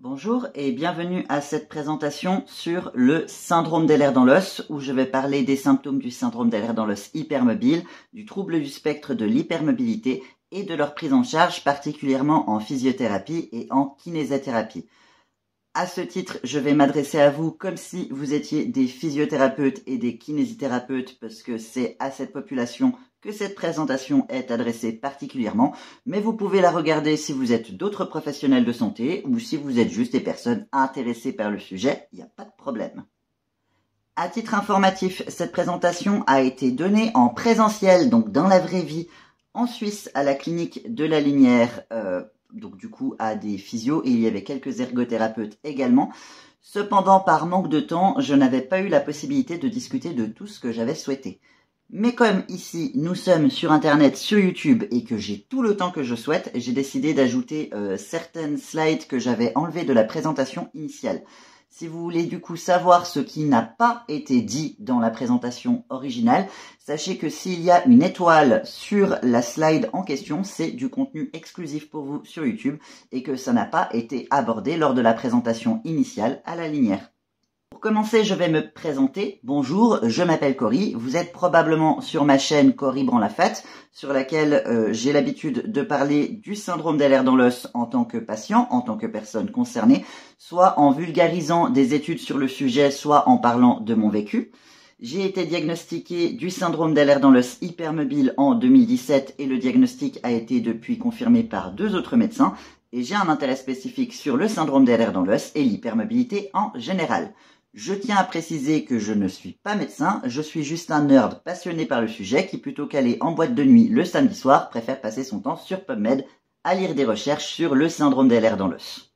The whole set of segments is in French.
Bonjour et bienvenue à cette présentation sur le syndrome d'Ehlers dans l'os où je vais parler des symptômes du syndrome d'Ehlers dans l'os hypermobile, du trouble du spectre de l'hypermobilité et de leur prise en charge particulièrement en physiothérapie et en kinésithérapie. À ce titre, je vais m'adresser à vous comme si vous étiez des physiothérapeutes et des kinésithérapeutes parce que c'est à cette population que cette présentation est adressée particulièrement, mais vous pouvez la regarder si vous êtes d'autres professionnels de santé ou si vous êtes juste des personnes intéressées par le sujet, il n'y a pas de problème. À titre informatif, cette présentation a été donnée en présentiel, donc dans la vraie vie, en Suisse à la clinique de la Linière, donc du coup à des physios et il y avait quelques ergothérapeutes également. Cependant, par manque de temps, je n'avais pas eu la possibilité de discuter de tout ce que j'avais souhaité. Mais comme ici, nous sommes sur Internet, sur YouTube, et que j'ai tout le temps que je souhaite, j'ai décidé d'ajouter certaines slides que j'avais enlevées de la présentation initiale. Si vous voulez du coup savoir ce qui n'a pas été dit dans la présentation originale, sachez que s'il y a une étoile sur la slide en question, c'est du contenu exclusif pour vous sur YouTube et que ça n'a pas été abordé lors de la présentation initiale à la Linière. Pour commencer, je vais me présenter. Bonjour, je m'appelle Cory. Vous êtes probablement sur ma chaîne Cory Branlafat, sur laquelle j'ai l'habitude de parler du syndrome d'Ehlers dans l'os en tant que patient, en tant que personne concernée, soit en vulgarisant des études sur le sujet, soit en parlant de mon vécu. J'ai été diagnostiqué du syndrome d'Ehlers dans l'os hypermobile en 2017 et le diagnostic a été depuis confirmé par 2 autres médecins. Et j'ai un intérêt spécifique sur le syndrome d'Ehlers dans l'os et l'hypermobilité en général. Je tiens à préciser que je ne suis pas médecin, je suis juste un nerd passionné par le sujet qui, plutôt qu'aller en boîte de nuit le samedi soir, préfère passer son temps sur PubMed à lire des recherches sur le syndrome d'Ehlers dans l'os.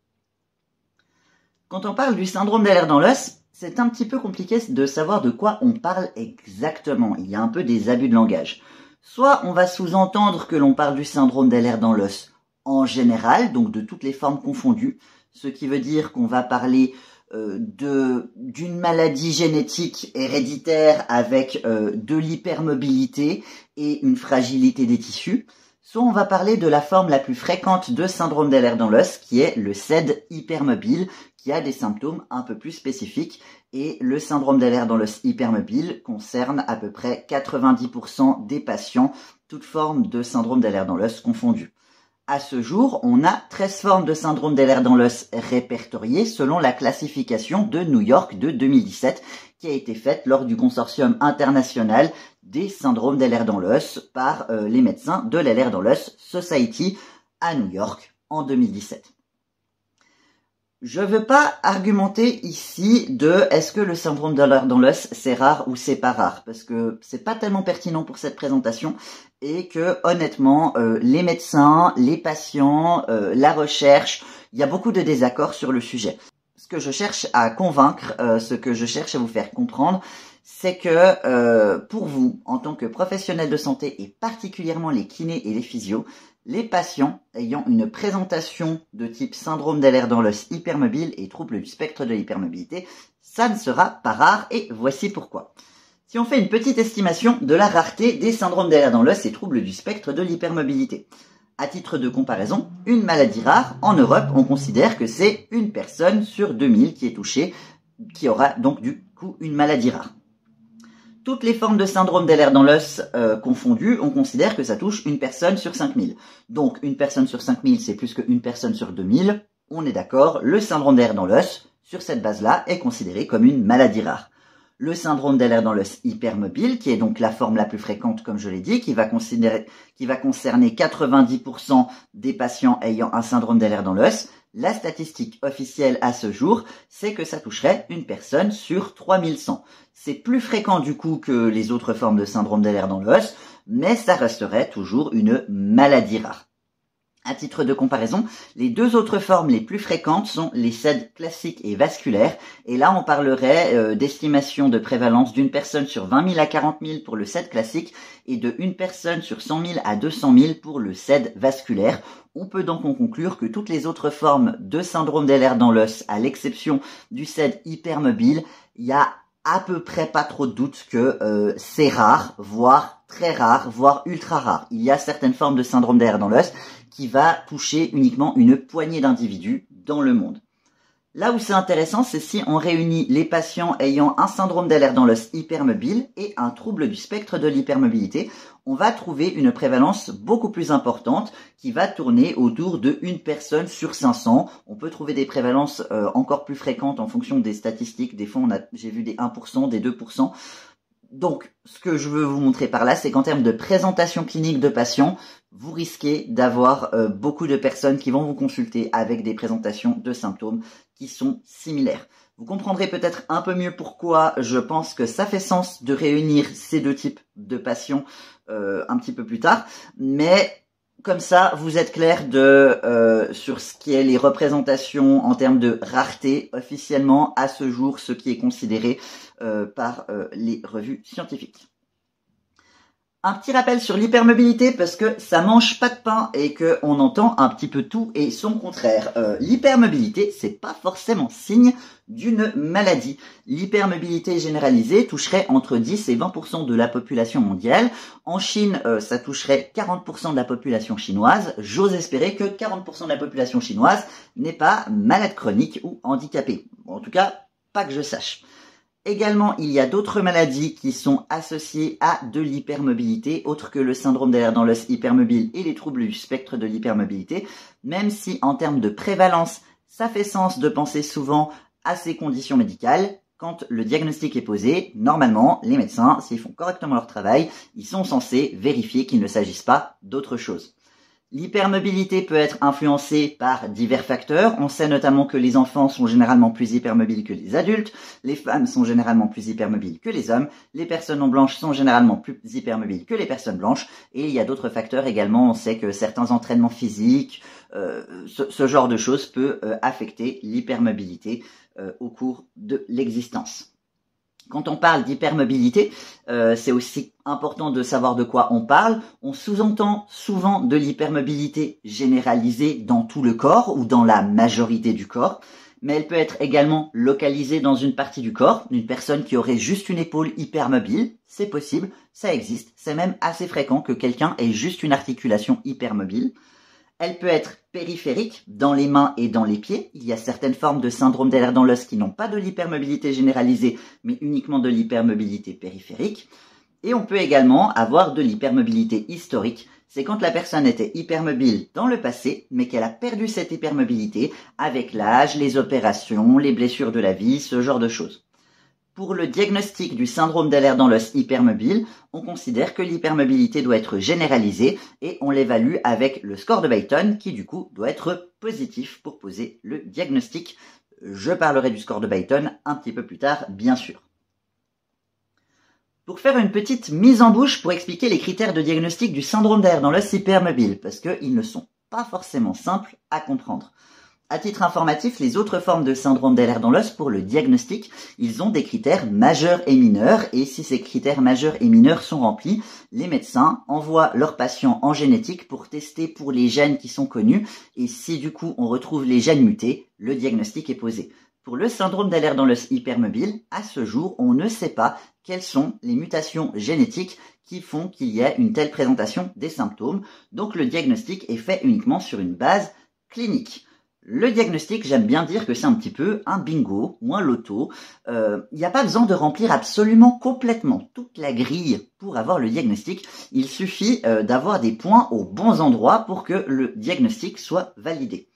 Quand on parle du syndrome d'Ehlers dans l'os, c'est un petit peu compliqué de savoir de quoi on parle exactement. Il y a un peu des abus de langage. Soit on va sous-entendre que l'on parle du syndrome d'Ehlers dans l'os en général, donc de toutes les formes confondues, ce qui veut dire qu'on va parler d'une maladie génétique héréditaire avec de l'hypermobilité et une fragilité des tissus, soit on va parler de la forme la plus fréquente de syndrome d'Ehlers dans l'os, qui est le SED hypermobile, qui a des symptômes un peu plus spécifiques, et le syndrome d'Ehlers dans l'os hypermobile concerne à peu près 90% des patients, toutes formes de syndrome d'Ehlers dans l'os confondues. À ce jour, on a 13 formes de syndrome d'Ehlers dans l'os répertoriées selon la classification de New York de 2017 qui a été faite lors du consortium international des syndromes d'Ehlers dans l'os par les médecins de l'Ehlers dans l'os Society à New York en 2017. Je veux pas argumenter ici de est-ce que le syndrome d'Ehlers dans l'os c'est rare ou c'est pas rare parce que c'est pas tellement pertinent pour cette présentation et que honnêtement les médecins, les patients, la recherche, il y a beaucoup de désaccords sur le sujet. Ce que je cherche à convaincre, ce que je cherche à vous faire comprendre, c'est que pour vous, en tant que professionnel de santé et particulièrement les kinés et les physios, les patients ayant une présentation de type syndrome d'Ehlers dans l'os hypermobile et trouble du spectre de l'hypermobilité, ça ne sera pas rare et voici pourquoi. Si on fait une petite estimation de la rareté des syndromes d'Ehlers dans l'os et troubles du spectre de l'hypermobilité. À titre de comparaison, une maladie rare, en Europe, on considère que c'est une personne sur 2000 qui est touchée, qui aura donc du coup une maladie rare. Toutes les formes de syndrome d'Ehlers dans l'os confondues, on considère que ça touche une personne sur 5000. Donc une personne sur 5000, c'est plus qu'une personne sur 2000. On est d'accord, le syndrome d'Ehlers dans l'os, sur cette base-là, est considéré comme une maladie rare. Le syndrome d'Ehlers dans l'os hypermobile, qui est donc la forme la plus fréquente, comme je l'ai dit, qui va concerner 90% des patients ayant un syndrome d'Ehlers dans l'os. La statistique officielle à ce jour, c'est que ça toucherait une personne sur 3100. C'est plus fréquent du coup que les autres formes de syndrome d'Ehlers dans l'os, mais ça resterait toujours une maladie rare. À titre de comparaison, les 2 autres formes les plus fréquentes sont les SED classiques et vasculaires, et là on parlerait d'estimation de prévalence d'une personne sur 20 000 à 40 000 pour le SED classique et de une personne sur 100 000 à 200 000 pour le SED vasculaire. On peut donc en conclure que toutes les autres formes de syndrome d'Ehlers dans l'os, à l'exception du SED hypermobile, il y a à peu près pas trop de doute que c'est rare, voire très rare, voire ultra rare. Il y a certaines formes de syndrome d'Ehlers dans l'os qui va toucher uniquement une poignée d'individus dans le monde. Là où c'est intéressant, c'est si on réunit les patients ayant un syndrome d'Ehlers dans l'os hypermobile et un trouble du spectre de l'hypermobilité. On va trouver une prévalence beaucoup plus importante qui va tourner autour de 1 personne sur 500. On peut trouver des prévalences encore plus fréquentes en fonction des statistiques. Des fois, j'ai vu des 1%, des 2%. Donc, ce que je veux vous montrer par là, c'est qu'en termes de présentation clinique de patients, vous risquez d'avoir beaucoup de personnes qui vont vous consulter avec des présentations de symptômes qui sont similaires. Vous comprendrez peut-être un peu mieux pourquoi je pense que ça fait sens de réunir ces 2 types de patients un petit peu plus tard, mais comme ça, vous êtes clair sur ce qui est les représentations en termes de rareté officiellement à ce jour, ce qui est considéré par les revues scientifiques. Un petit rappel sur l'hypermobilité parce que ça mange pas de pain et qu'on entend un petit peu tout et son contraire. L'hypermobilité, c'est pas forcément signe d'une maladie. L'hypermobilité généralisée toucherait entre 10 et 20% de la population mondiale. En Chine, ça toucherait 40% de la population chinoise. J'ose espérer que 40% de la population chinoise n'est pas malade chronique ou handicapée. Bon, en tout cas, pas que je sache. Également, il y a d'autres maladies qui sont associées à de l'hypermobilité, autres que le syndrome d'Ehlers dans l'os hypermobile et les troubles du spectre de l'hypermobilité, même si en termes de prévalence, ça fait sens de penser souvent à ces conditions médicales. Quand le diagnostic est posé, normalement, les médecins, s'ils font correctement leur travail, ils sont censés vérifier qu'il ne s'agisse pas d'autre chose. L'hypermobilité peut être influencée par divers facteurs. On sait notamment que les enfants sont généralement plus hypermobiles que les adultes, les femmes sont généralement plus hypermobiles que les hommes, les personnes non blanches sont généralement plus hypermobiles que les personnes blanches, et il y a d'autres facteurs également. On sait que certains entraînements physiques, ce genre de choses peut affecter l'hypermobilité au cours de l'existence. Quand on parle d'hypermobilité, c'est aussi important de savoir de quoi on parle. On sous-entend souvent de l'hypermobilité généralisée dans tout le corps ou dans la majorité du corps, mais elle peut être également localisée dans une partie du corps. Une personne qui aurait juste une épaule hypermobile, c'est possible, ça existe, c'est même assez fréquent que quelqu'un ait juste une articulation hypermobile. Elle peut être périphérique, dans les mains et dans les pieds. Il y a certaines formes de syndrome d'Ehlers dans l'os qui n'ont pas de l'hypermobilité généralisée, mais uniquement de l'hypermobilité périphérique. Et on peut également avoir de l'hypermobilité historique. C'est quand la personne était hypermobile dans le passé, mais qu'elle a perdu cette hypermobilité avec l'âge, les opérations, les blessures de la vie, ce genre de choses. Pour le diagnostic du syndrome d'Ehlers dans l'os hypermobile, on considère que l'hypermobilité doit être généralisée et on l'évalue avec le score de Beighton qui du coup doit être positif pour poser le diagnostic. Je parlerai du score de Beighton un petit peu plus tard, bien sûr. Pour faire une petite mise en bouche pour expliquer les critères de diagnostic du syndrome d'Ehlers dans l'os hypermobile, parce qu'ils ne sont pas forcément simples à comprendre. À titre informatif, les autres formes de syndrome d'Ehlers dans l'os, pour le diagnostic, ils ont des critères majeurs et mineurs, et si ces critères majeurs et mineurs sont remplis, les médecins envoient leurs patients en génétique pour tester pour les gènes qui sont connus, et si du coup on retrouve les gènes mutés, le diagnostic est posé. Pour le syndrome d'Ehlers dans l'os hypermobile, à ce jour, on ne sait pas quelles sont les mutations génétiques qui font qu'il y a une telle présentation des symptômes, donc le diagnostic est fait uniquement sur une base clinique. Le diagnostic, j'aime bien dire que c'est un petit peu un bingo ou un loto. Il n'y a pas besoin de remplir absolument complètement toute la grille pour avoir le diagnostic. Il suffit d'avoir des points aux bons endroits pour que le diagnostic soit validé.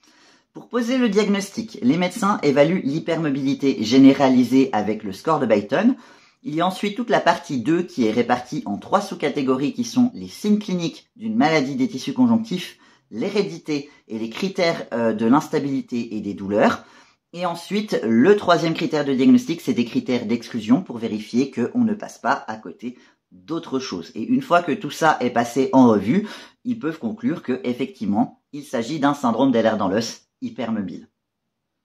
Pour poser le diagnostic, les médecins évaluent l'hypermobilité généralisée avec le score de Beighton. Il y a ensuite toute la partie 2 qui est répartie en 3 sous-catégories qui sont les signes cliniques d'une maladie des tissus conjonctifs, l'hérédité et les critères de l'instabilité et des douleurs. Et ensuite, le 3e critère de diagnostic, c'est des critères d'exclusion pour vérifier qu'on ne passe pas à côté d'autres choses. Et une fois que tout ça est passé en revue, ils peuvent conclure que effectivement, il s'agit d'un syndrome d'Ehlers dans l'os hypermobile.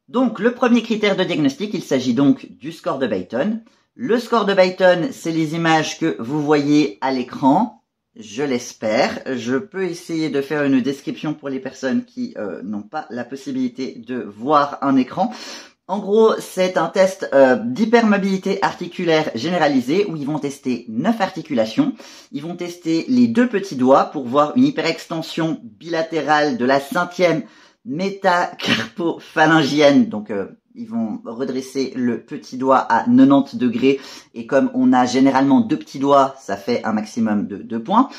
Donc, le premier critère de diagnostic, il s'agit donc du score de Beighton. Le score de Beighton, c'est les images que vous voyez à l'écran. Je l'espère. Je peux essayer de faire une description pour les personnes qui n'ont pas la possibilité de voir un écran. En gros, c'est un test d'hypermobilité articulaire généralisée où ils vont tester 9 articulations. Ils vont tester les 2 petits doigts pour voir une hyperextension bilatérale de la 5e métacarpophalangienne. Donc, ils vont redresser le petit doigt à 90 degrés. Et comme on a généralement 2 petits doigts, ça fait un maximum de 2 points.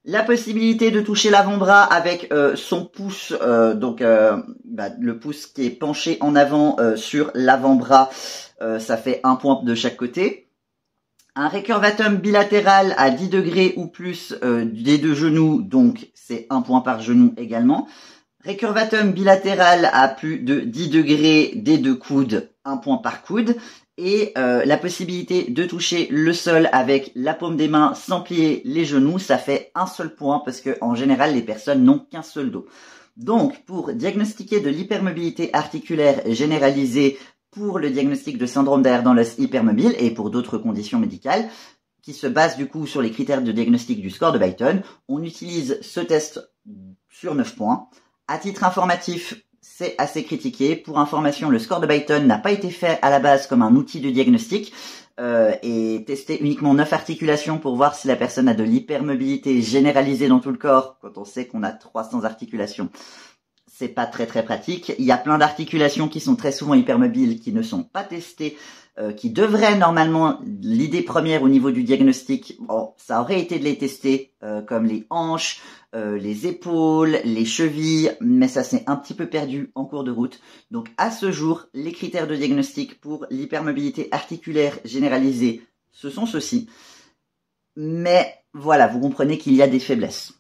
La possibilité de toucher l'avant-bras avec son pouce, le pouce qui est penché en avant sur l'avant-bras, ça fait 1 point de chaque côté. Un recurvatum bilatéral à 10 degrés ou plus des 2 genoux, donc c'est 1 point par genou également. Recurvatum bilatéral à plus de 10 degrés des 2 coudes, 1 point par coude. Et la possibilité de toucher le sol avec la paume des mains sans plier les genoux, ça fait 1 seul point parce que en général les personnes n'ont qu'un seul dos. Donc pour diagnostiquer de l'hypermobilité articulaire généralisée pour le diagnostic de syndrome d'AR dans l'os hypermobile et pour d'autres conditions médicales qui se basent du coup sur les critères de diagnostic du score de Beighton, on utilise ce test sur 9 points. À titre informatif, c'est assez critiqué. Pour information, le score de Beighton n'a pas été fait à la base comme un outil de diagnostic et testé uniquement 9 articulations pour voir si la personne a de l'hypermobilité généralisée dans tout le corps quand on sait qu'on a 300 articulations. C'est pas très pratique. Il y a plein d'articulations qui sont très souvent hypermobiles qui ne sont pas testées, qui devraient normalement, l'idée première au niveau du diagnostic, ça aurait été de les tester comme les hanches, les épaules, les chevilles, mais ça s'est un petit peu perdu en cours de route. Donc à ce jour, les critères de diagnostic pour l'hypermobilité articulaire généralisée, ce sont ceux-ci. Mais voilà, vous comprenez qu'il y a des faiblesses.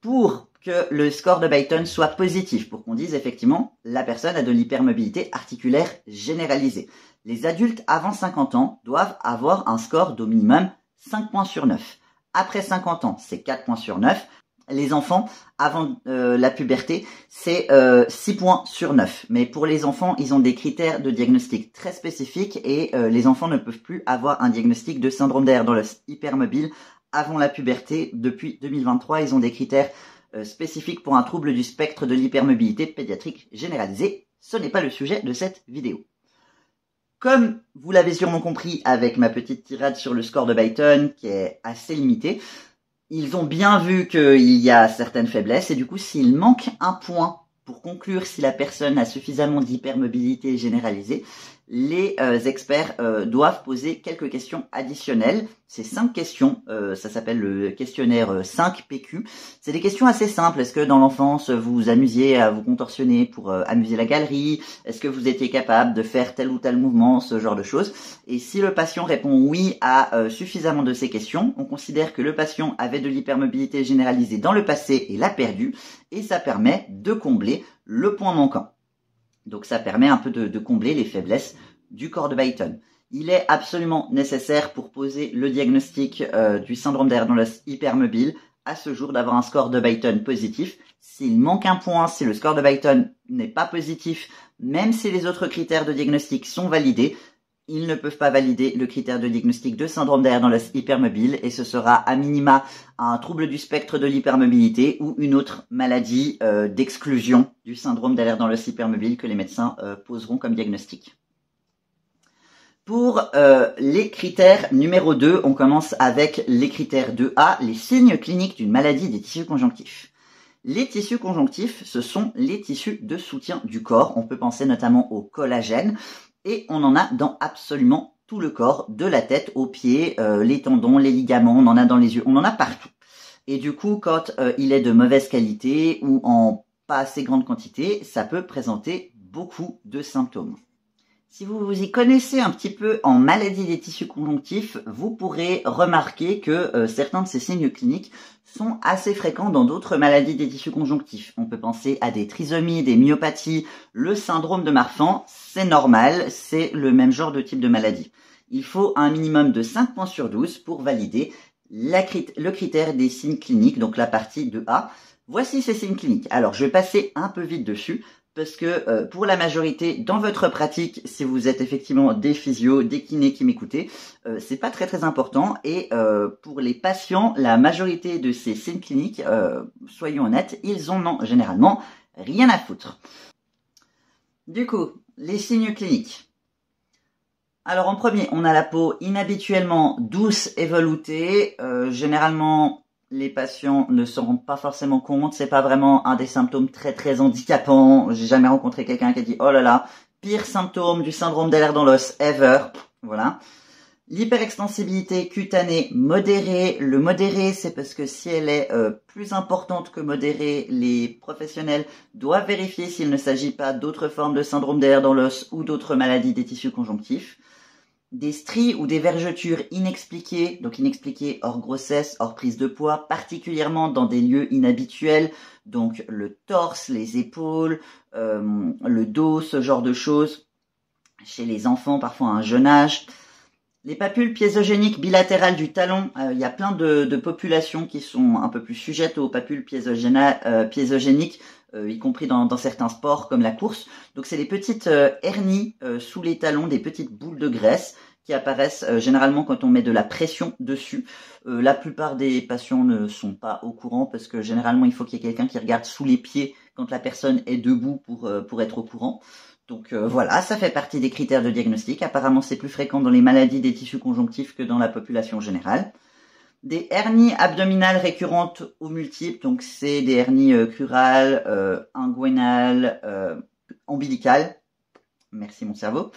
Pour que le score de Beighton soit positif, pour qu'on dise effectivement la personne a de l'hypermobilité articulaire généralisée. Les adultes avant 50 ans doivent avoir un score d'au minimum 5 points sur 9. Après 50 ans, c'est 4 points sur 9. Les enfants, avant la puberté, c'est 6 points sur 9. Mais pour les enfants, ils ont des critères de diagnostic très spécifiques et les enfants ne peuvent plus avoir un diagnostic de syndrome d'AR dans l'os hypermobile avant la puberté. Depuis 2023, ils ont des critères spécifiques pour un trouble du spectre de l'hypermobilité pédiatrique généralisée. Ce n'est pas le sujet de cette vidéo. Comme vous l'avez sûrement compris avec ma petite tirade sur le score de Beighton, qui est assez limité, ils ont bien vu qu'il y a certaines faiblesses et du coup, s'il manque un point pour conclure si la personne a suffisamment d'hypermobilité généralisée, les experts doivent poser quelques questions additionnelles. C'est 5 questions, ça s'appelle le questionnaire 5PQ. C'est des questions assez simples. Est-ce que dans l'enfance, vous vous amusiez à vous contorsionner pour amuser la galerie? Est-ce que vous étiez capable de faire tel ou tel mouvement, ce genre de choses? Et si le patient répond oui à suffisamment de ces questions, on considère que le patient avait de l'hypermobilité généralisée dans le passé et l'a perdu, et ça permet de combler le point manquant. Donc ça permet un peu de combler les faiblesses du corps de Beighton. Il est absolument nécessaire pour poser le diagnostic du syndrome d'AR dans l'os hypermobile à ce jour d'avoir un score de Beighton positif. S'il manque un point, si le score de Beighton n'est pas positif, même si les autres critères de diagnostic sont validés, ils ne peuvent pas valider le critère de diagnostic de syndrome d'AR dans l'os hypermobile et ce sera à minima un trouble du spectre de l'hypermobilité ou une autre maladie d'exclusion du syndrome d'AR dans l'os hypermobile que les médecins poseront comme diagnostic. Pour les critères numéro 2, on commence avec les critères 2A, les signes cliniques d'une maladie des tissus conjonctifs. Les tissus conjonctifs, ce sont les tissus de soutien du corps. On peut penser notamment au collagène. Et on en a dans absolument tout le corps, de la tête aux pieds, les tendons, les ligaments, on en a dans les yeux, on en a partout. Et du coup, quand il est de mauvaise qualité ou en pas assez grande quantité, ça peut présenter beaucoup de symptômes. Si vous vous y connaissez un petit peu en maladie des tissus conjonctifs, vous pourrez remarquer que certains de ces signes cliniques sont assez fréquents dans d'autres maladies des tissus conjonctifs. On peut penser à des trisomies, des myopathies, le syndrome de Marfan, c'est normal, c'est le même genre de type de maladie. Il faut un minimum de 5 points sur 12 pour valider le critère des signes cliniques, donc la partie 2A. Voici ces signes cliniques. Alors, je vais passer un peu vite dessus. Parce que pour la majorité, dans votre pratique, si vous êtes effectivement des physios, des kinés qui m'écoutez, c'est pas très important. Et pour les patients, la majorité de ces signes cliniques, soyons honnêtes, ils en ont généralement rien à foutre. Du coup, les signes cliniques. Alors en premier, on a la peau inhabituellement douce et veloutée, généralement les patients ne s'en rendent pas forcément compte, c'est pas vraiment un des symptômes très handicapants. J'ai jamais rencontré quelqu'un qui a dit oh là là, pire symptôme du syndrome d'Ehlers dans l'os ever. Voilà. L'hyperextensibilité cutanée modérée. Le modéré, c'est parce que si elle est plus importante que modérée, les professionnels doivent vérifier s'il ne s'agit pas d'autres formes de syndrome d'Ehlers dans l'os ou d'autres maladies des tissus conjonctifs. Des stries ou des vergetures inexpliquées, donc inexpliquées hors grossesse, hors prise de poids, particulièrement dans des lieux inhabituels, donc le torse, les épaules, le dos, ce genre de choses, chez les enfants, parfois à un jeune âge. Les papules piézogéniques bilatérales du talon, il y a plein de populations qui sont un peu plus sujettes aux papules piézogéniques, y compris dans certains sports comme la course. Donc c'est des petites hernies sous les talons, des petites boules de graisse qui apparaissent généralement quand on met de la pression dessus. La plupart des patients ne sont pas au courant parce que généralement il faut qu'il y ait quelqu'un qui regarde sous les pieds quand la personne est debout pour être au courant. Donc voilà, ça fait partie des critères de diagnostic. Apparemment, c'est plus fréquent dans les maladies des tissus conjonctifs que dans la population générale. Des hernies abdominales récurrentes ou multiples, donc c'est des hernies crurales, inguinales, ombilicales. Merci mon cerveau.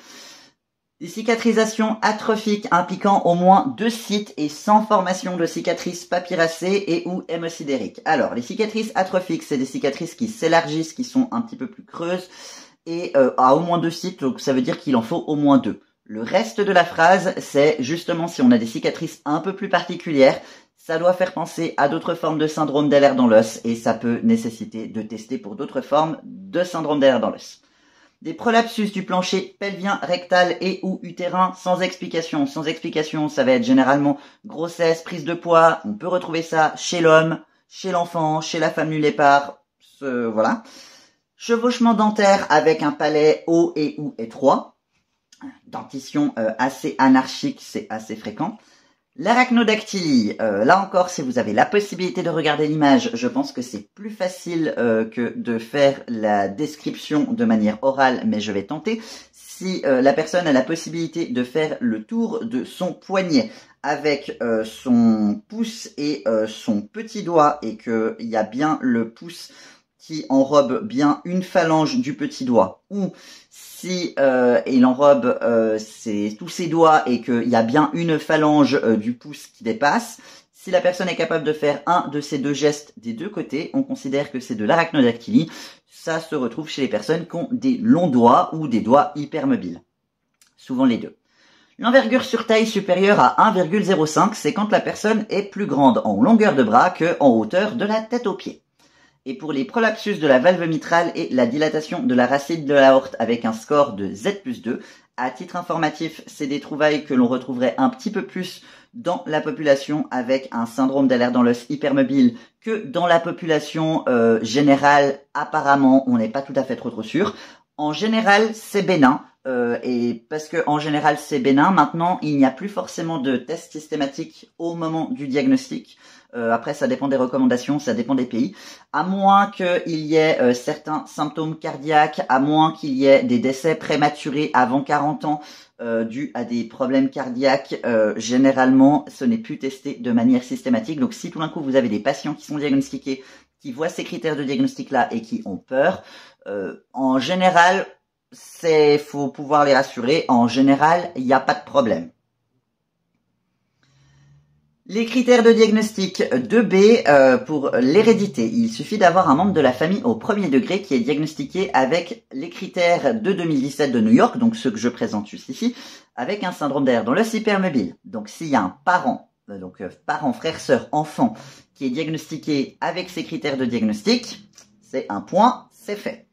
Des cicatrisations atrophiques impliquant au moins 2 sites et sans formation de cicatrices papyracées et ou hémosidériques. Alors, les cicatrices atrophiques, c'est des cicatrices qui s'élargissent, qui sont un petit peu plus creuses, et à au moins 2 sites, donc ça veut dire qu'il en faut au moins 2. Le reste de la phrase, c'est justement si on a des cicatrices un peu plus particulières, ça doit faire penser à d'autres formes de syndrome d'Ehlers dans l'os et ça peut nécessiter de tester pour d'autres formes de syndrome d'Ehlers dans l'os. Des prolapsus du plancher pelvien, rectal et ou utérin sans explication. Sans explication, ça va être généralement grossesse, prise de poids. On peut retrouver ça chez l'homme, chez l'enfant, chez la femme nullépare. Voilà. Chevauchement dentaire avec un palais haut et ou étroit. Dentition assez anarchique, c'est assez fréquent. L'arachnodactylie, là encore, si vous avez la possibilité de regarder l'image, je pense que c'est plus facile que de faire la description de manière orale, mais je vais tenter. Si la personne a la possibilité de faire le tour de son poignet avec son pouce et son petit doigt et qu'il y a bien le pouce qui enrobe bien une phalange du petit doigt, ou si il enrobe tous ses doigts et qu'il y a bien une phalange du pouce qui dépasse, si la personne est capable de faire un de ces 2 gestes des 2 côtés, on considère que c'est de l'arachnodactylie. Ça se retrouve chez les personnes qui ont des longs doigts ou des doigts hypermobiles. Souvent les 2. L'envergure sur taille supérieure à 1,05, c'est quand la personne est plus grande en longueur de bras que en hauteur de la tête aux pieds. Et pour les prolapsus de la valve mitrale et la dilatation de la racine de l'aorte avec un score de Z+2, à titre informatif, c'est des trouvailles que l'on retrouverait un petit peu plus dans la population avec un syndrome d'Ehlers dans l'os hypermobile que dans la population générale. Apparemment, on n'est pas tout à fait trop sûr. En général, c'est bénin. Et parce que en général c'est bénin, maintenant il n'y a plus forcément de tests systématiques au moment du diagnostic. Après ça dépend des recommandations, ça dépend des pays. À moins qu'il y ait certains symptômes cardiaques, à moins qu'il y ait des décès prématurés avant 40 ans dus à des problèmes cardiaques, généralement ce n'est plus testé de manière systématique. Donc si tout d'un coup vous avez des patients qui sont diagnostiqués, qui voient ces critères de diagnostic là et qui ont peur, en général faut pouvoir les rassurer. En général, il n'y a pas de problème. Les critères de diagnostic 2B pour l'hérédité. Il suffit d'avoir un membre de la famille au premier degré qui est diagnostiqué avec les critères de 2017 de New York, donc ceux que je présente juste ici, avec un syndrome d'Ehlers dans l'os hypermobile. Donc s'il y a un parent, parent, frère, sœur, enfant, qui est diagnostiqué avec ces critères de diagnostic, c'est un point, c'est fait.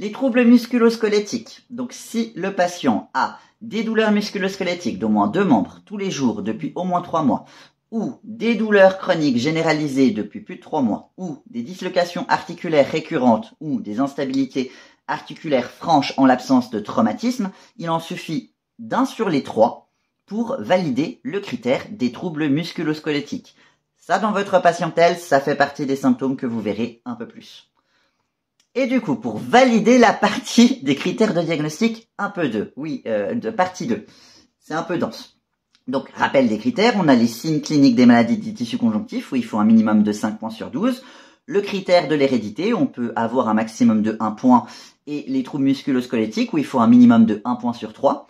Les troubles musculo-squelettiques. Donc si le patient a des douleurs musculo-squelettiques d'au moins 2 membres tous les jours depuis au moins 3 mois, ou des douleurs chroniques généralisées depuis plus de 3 mois, ou des dislocations articulaires récurrentes, ou des instabilités articulaires franches en l'absence de traumatisme, il en suffit d'un sur les 3 pour valider le critère des troubles musculo-squelettiques. Ça, dans votre patientèle, ça fait partie des symptômes que vous verrez un peu plus. Et du coup, pour valider la partie des critères de diagnostic, un peu de partie 2. C'est un peu dense. Donc, rappel des critères, on a les signes cliniques des maladies des tissus conjonctifs, où il faut un minimum de 5 points sur 12. Le critère de l'hérédité, on peut avoir un maximum de 1 point, et les troubles musculo-squelettiques où il faut un minimum de 1 point sur 3.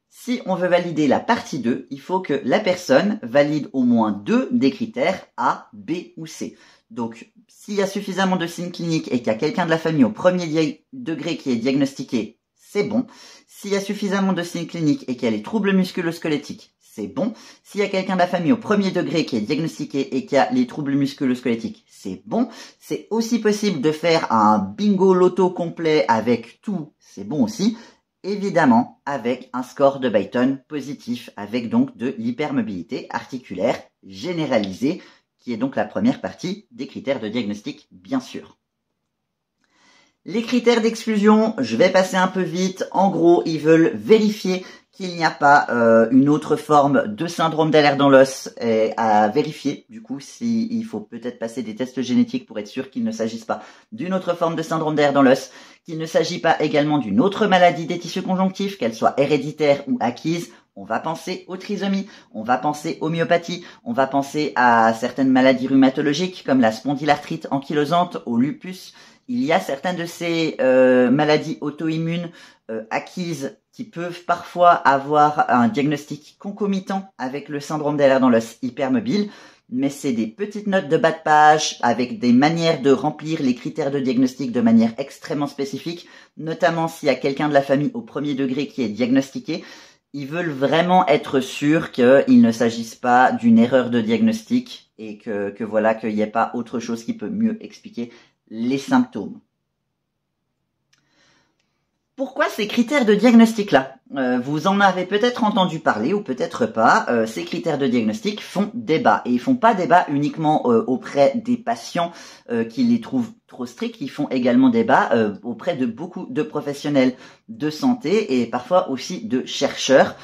Si on veut valider la partie 2, il faut que la personne valide au moins 2 des critères A, B ou C. Donc, s'il y a suffisamment de signes cliniques et qu'il y a quelqu'un de la famille au premier degré qui est diagnostiqué, c'est bon. S'il y a suffisamment de signes cliniques et qu'il y a les troubles musculo-squelettiques, c'est bon. S'il y a quelqu'un de la famille au premier degré qui est diagnostiqué et qui a les troubles musculo-squelettiques, c'est bon. C'est aussi possible de faire un bingo loto complet avec tout, c'est bon aussi. Évidemment, avec un score de Beighton positif, avec donc de l'hypermobilité articulaire généralisée, qui est donc la première partie des critères de diagnostic, bien sûr. Les critères d'exclusion, je vais passer un peu vite. En gros, ils veulent vérifier qu'il n'y a pas une autre forme de syndrome d'Ehlers dans l'os à vérifier. Du coup, il faut peut-être passer des tests génétiques pour être sûr qu'il ne s'agisse pas d'une autre forme de syndrome d'Ehlers dans l'os, qu'il ne s'agit pas également d'une autre maladie des tissus conjonctifs, qu'elle soit héréditaire ou acquise. On va penser aux trisomies, on va penser aux myopathies, on va penser à certaines maladies rhumatologiques comme la spondylarthrite ankylosante, au lupus. Il y a certaines de ces maladies auto-immunes acquises qui peuvent parfois avoir un diagnostic concomitant avec le syndrome d'Ehlers dans l'os hypermobile, mais c'est des petites notes de bas de page avec des manières de remplir les critères de diagnostic de manière extrêmement spécifique, notamment s'il y a quelqu'un de la famille au premier degré qui est diagnostiqué. Ils veulent vraiment être sûrs qu'il ne s'agisse pas d'une erreur de diagnostic et que voilà, qu'il n'y ait pas autre chose qui peut mieux expliquer les symptômes. Pourquoi ces critères de diagnostic-là ? Vous en avez peut-être entendu parler ou peut-être pas. Ces critères de diagnostic font débat. Et ils font pas débat uniquement auprès des patients qui les trouvent trop stricts. Ils font également débat auprès de beaucoup de professionnels de santé et parfois aussi de chercheurs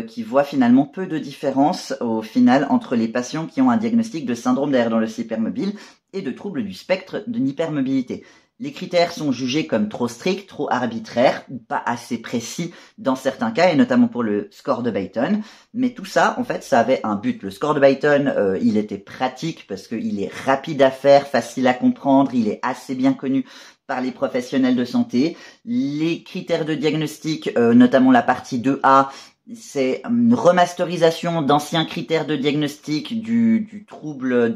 qui voient finalement peu de différence au final entre les patients qui ont un diagnostic de syndrome d'Ehlers dans l'os hypermobile et de troubles du spectre de l'hypermobilité. Les critères sont jugés comme trop stricts, trop arbitraires, ou pas assez précis dans certains cas, et notamment pour le score de Beighton. Mais tout ça, en fait, ça avait un but. Le score de Beighton, il était pratique parce qu'il est rapide à faire, facile à comprendre, il est assez bien connu par les professionnels de santé. Les critères de diagnostic, notamment la partie 2A, c'est une remasterisation d'anciens critères de diagnostic du trouble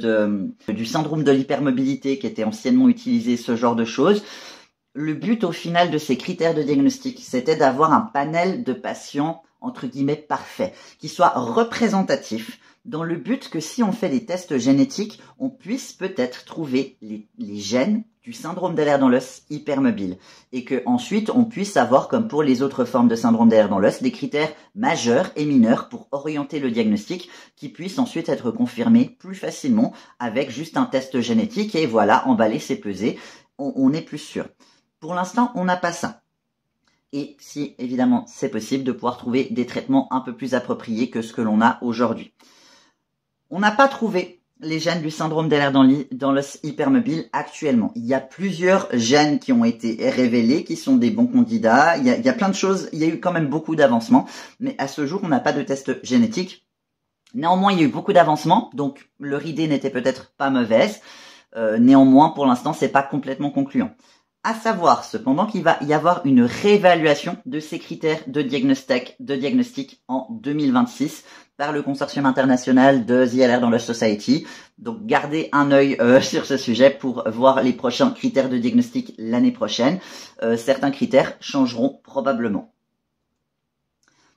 du syndrome de l'hypermobilité qui était anciennement utilisé, ce genre de choses. Le but au final de ces critères de diagnostic, c'était d'avoir un panel de patients entre guillemets parfait, qui soit représentatif, dans le but que si on fait des tests génétiques, on puisse peut-être trouver les gènes du syndrome d'Ehlers dans l'os hypermobile et que ensuite on puisse avoir, comme pour les autres formes de syndrome d'Ehlers dans l'os, des critères majeurs et mineurs pour orienter le diagnostic qui puissent ensuite être confirmés plus facilement avec juste un test génétique et voilà, emballer, c'est pesé, on est plus sûr. Pour l'instant, on n'a pas ça. Et si, évidemment, c'est possible de pouvoir trouver des traitements un peu plus appropriés que ce que l'on a aujourd'hui. On n'a pas trouvé les gènes du syndrome d'Ehlers dans l'os hypermobile actuellement. Il y a plusieurs gènes qui ont été révélés, qui sont des bons candidats. Il y a plein de choses, il y a eu quand même beaucoup d'avancements, mais à ce jour, on n'a pas de test génétique. Néanmoins, il y a eu beaucoup d'avancements, donc leur idée n'était peut-être pas mauvaise. Néanmoins, pour l'instant, c'est pas complètement concluant. À savoir, cependant, qu'il va y avoir une réévaluation de ces critères de diagnostic en 2026 par le consortium international de The Ehlers Danlos Society. Donc, gardez un œil sur ce sujet pour voir les prochains critères de diagnostic l'année prochaine. Certains critères changeront probablement.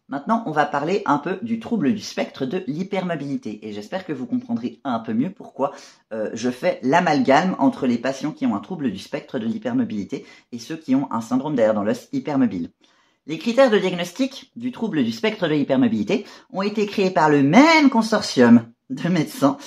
Maintenant, on va parler un peu du trouble du spectre de l'hypermobilité et j'espère que vous comprendrez un peu mieux pourquoi je fais l'amalgame entre les patients qui ont un trouble du spectre de l'hypermobilité et ceux qui ont un syndrome d'Ehlers dans l'os hypermobile. Les critères de diagnostic du trouble du spectre de l'hypermobilité ont été créés par le même consortium de médecins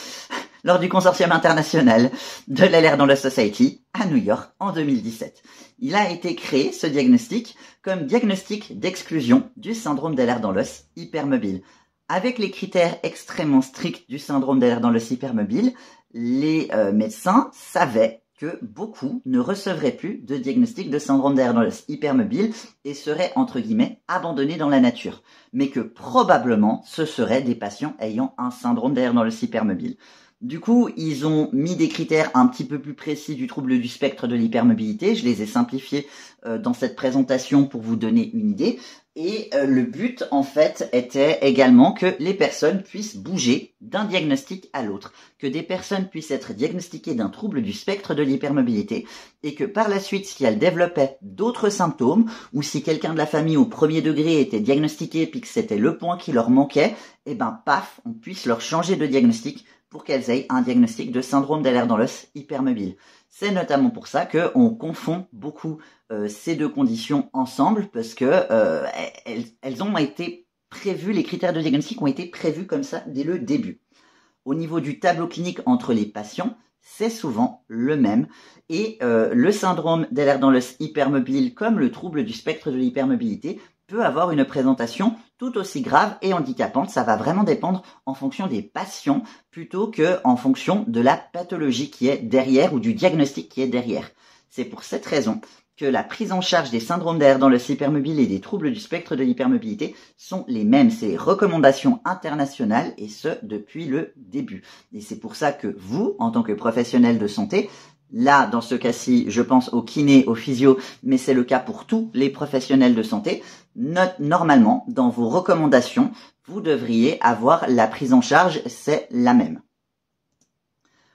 lors du consortium international de l'Ehlers Danlos Society à New York en 2017. Il a été créé, ce diagnostic, comme diagnostic d'exclusion du syndrome d'Ehlers dans l'os hypermobile. Avec les critères extrêmement stricts du syndrome d'Ehlers dans l'os hypermobile, les médecins savaient que beaucoup ne recevraient plus de diagnostic de syndrome d'Ehlers dans l'os hypermobile et seraient, entre guillemets, abandonnés dans la nature. Mais que probablement, ce seraient des patients ayant un syndrome d'Ehlers dans l'os hypermobile. Du coup, ils ont mis des critères un petit peu plus précis du trouble du spectre de l'hypermobilité. Je les ai simplifiés dans cette présentation pour vous donner une idée. Et le but, en fait, était également que les personnes puissent bouger d'un diagnostic à l'autre, que des personnes puissent être diagnostiquées d'un trouble du spectre de l'hypermobilité, et que par la suite, si elles développaient d'autres symptômes, ou si quelqu'un de la famille au premier degré était diagnostiqué puis que c'était le point qui leur manquait, eh ben paf, on puisse leur changer de diagnostic pour qu'elles aient un diagnostic de syndrome d'Ehlers dans l'os hypermobile. C'est notamment pour ça qu'on confond beaucoup ces deux conditions ensemble, parce que elles ont été prévues, les critères de diagnostic ont été prévus comme ça dès le début. Au niveau du tableau clinique entre les patients, c'est souvent le même. Et le syndrome d'Ehlers dans l'os hypermobile, comme le trouble du spectre de l'hypermobilité, peut avoir une présentation tout aussi grave et handicapante. Ça va vraiment dépendre en fonction des patients plutôt que en fonction de la pathologie qui est derrière ou du diagnostic qui est derrière. C'est pour cette raison que la prise en charge des syndromes d'Ehlers dans l'os hypermobile et des troubles du spectre de l'hypermobilité sont les mêmes. C'est les recommandations internationales et ce, depuis le début. Et c'est pour ça que vous, en tant que professionnel de santé, là, dans ce cas-ci, je pense au kiné, au physio, mais c'est le cas pour tous les professionnels de santé. Normalement, dans vos recommandations, vous devriez avoir la prise en charge, c'est la même.